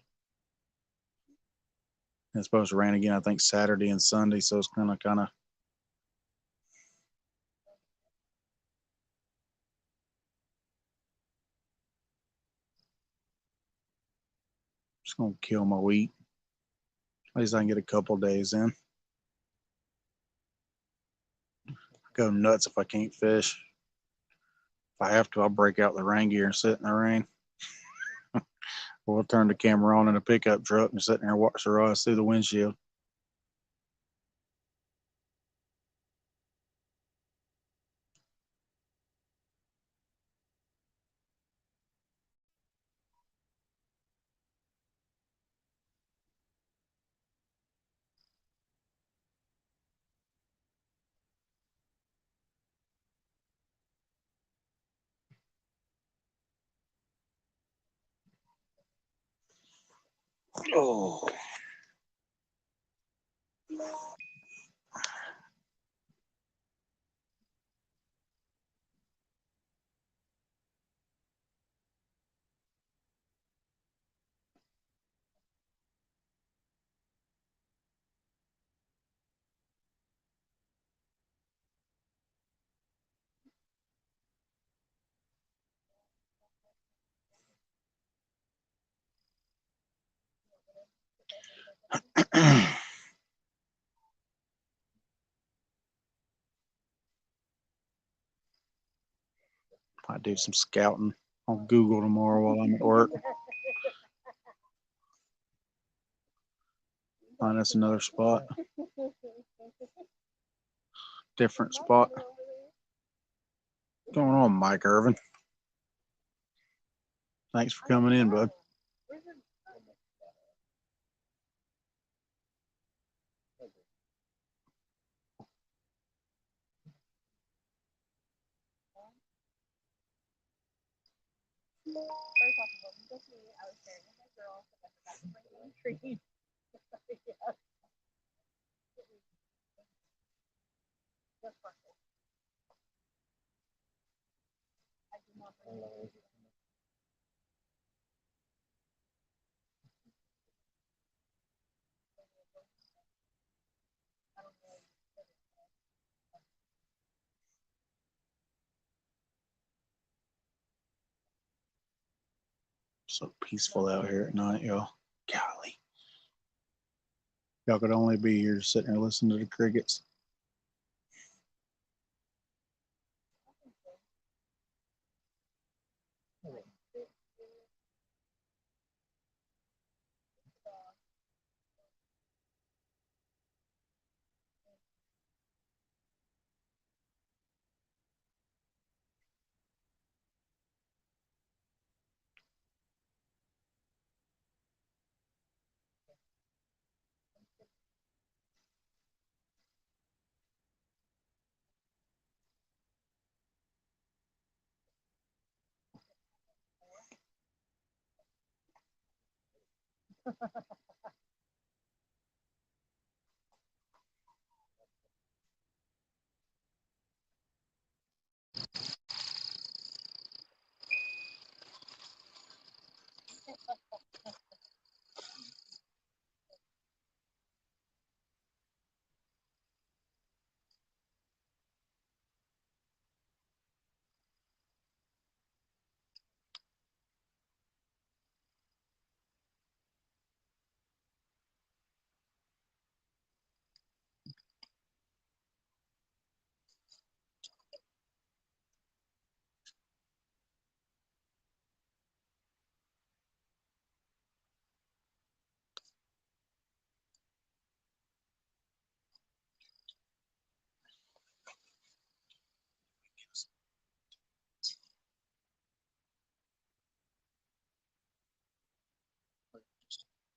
It's supposed to rain again, I think Saturday and Sunday, so it's kind of. Just gonna kill my week. At least I can get a couple days in. Go nuts if I can't fish. If I have to, I'll break out the rain gear and sit in the rain. We'll turn the camera on in a pickup truck and sit there and watch the rods through the windshield. Oh. I do some scouting on Google tomorrow while I'm at work. Find us another spot. Different spot. What's going on, Mike Irvin? Thanks for coming in, bud. First off, it wasn't just me. I was sharing with my girl because I forgot to bring any trees. Yes. Just perfect. I did not bring any trees. I don't know. So peaceful out here at night, y'all. Golly. Y'all could only be here sitting there listening to the crickets.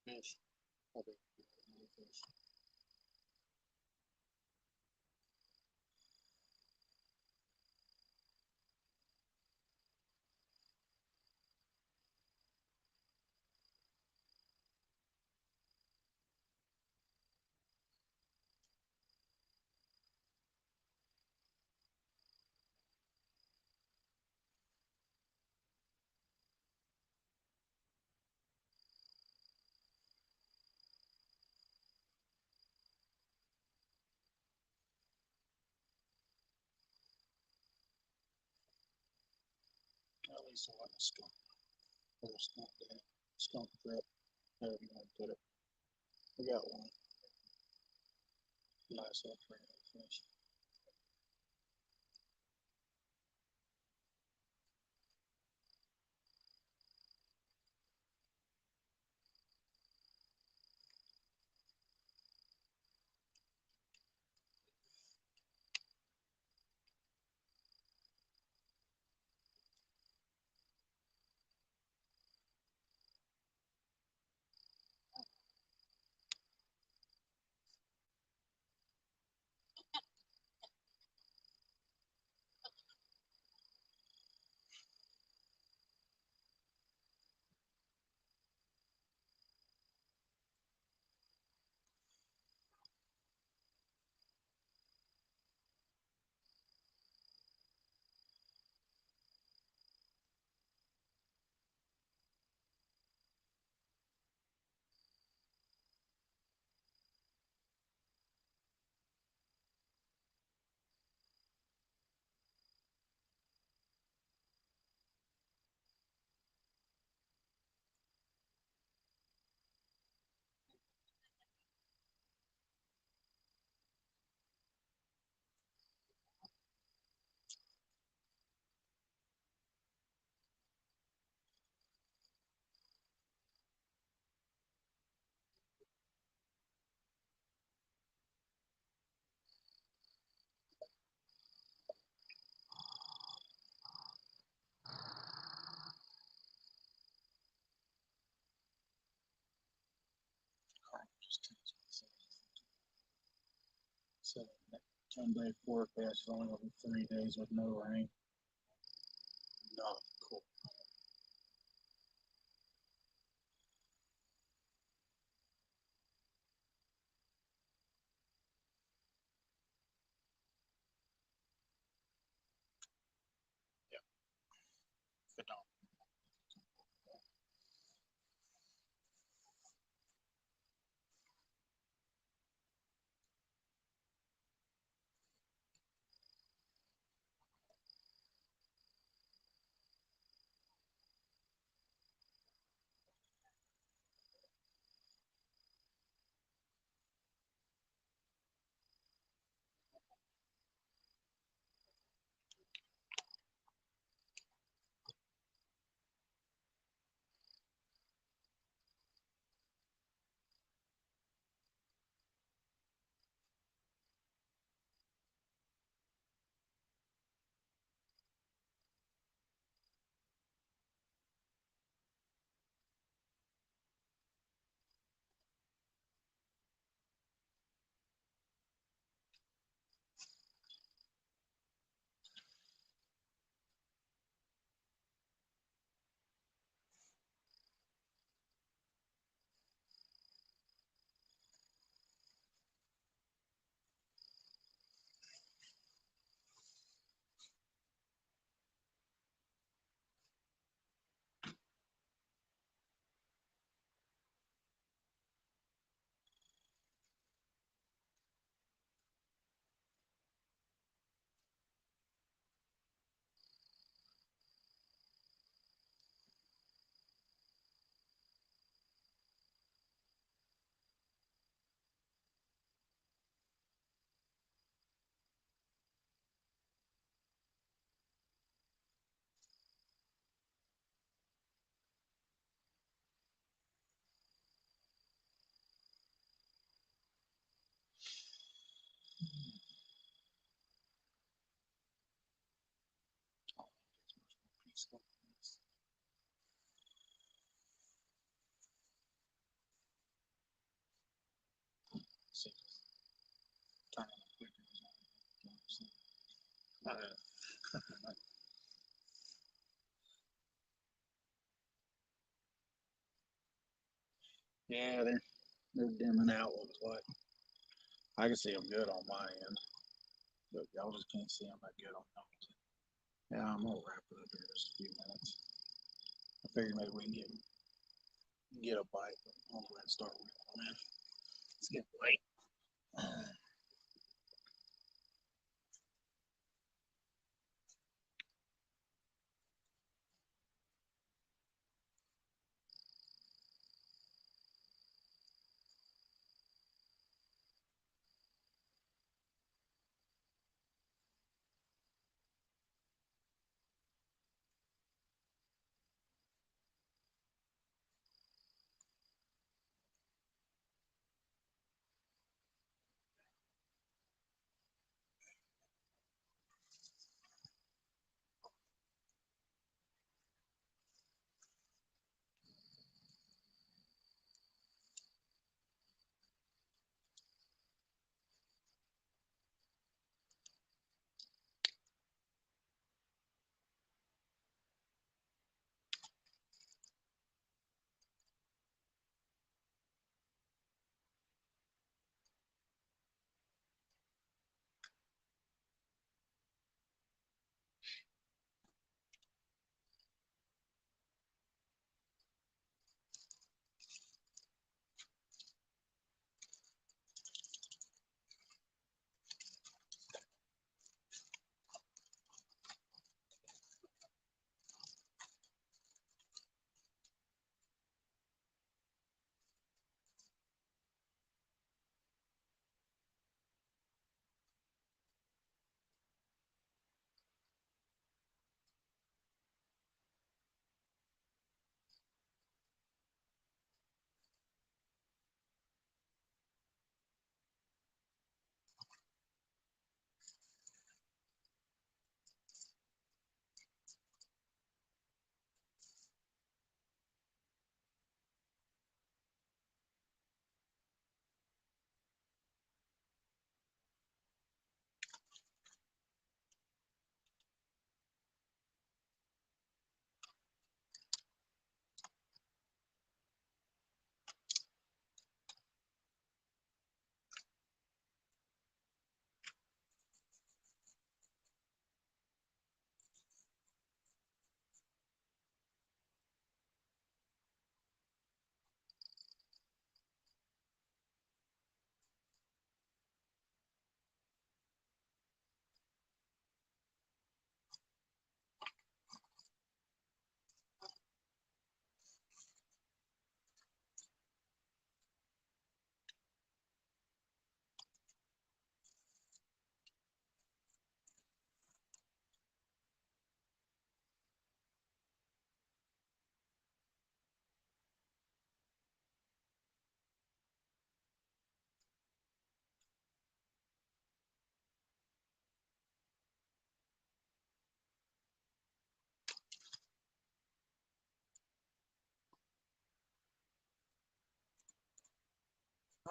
Fish. Okay. Fish. At least I like a skunk. Or a skunk day. Skunk trip. However you want to put it. We got one. Nice little fish. So 10-day forecast is only over 3 days with no rain. Not cool. Yeah. But no. Yeah, they're dimming out. Looks like I can see them good on my end, but y'all just can't see them that good on yours. Yeah, I'm gonna wrap it up here in just a few minutes. I figured maybe we can get a bite. But I'll go ahead and start reeling, man. It's getting late.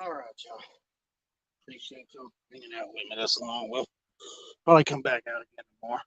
All right, y'all. Appreciate y'all hanging out with me this long. We'll probably come back out again tomorrow.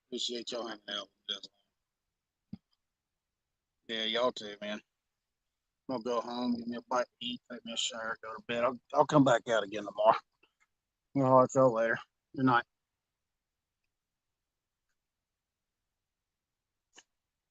Appreciate y'all hanging out with us. Yeah, y'all too, man. I'm gonna go home, give me a bite to eat, take me a shower, go to bed. I'll come back out again tomorrow. We'll holler at y'all later. Good night.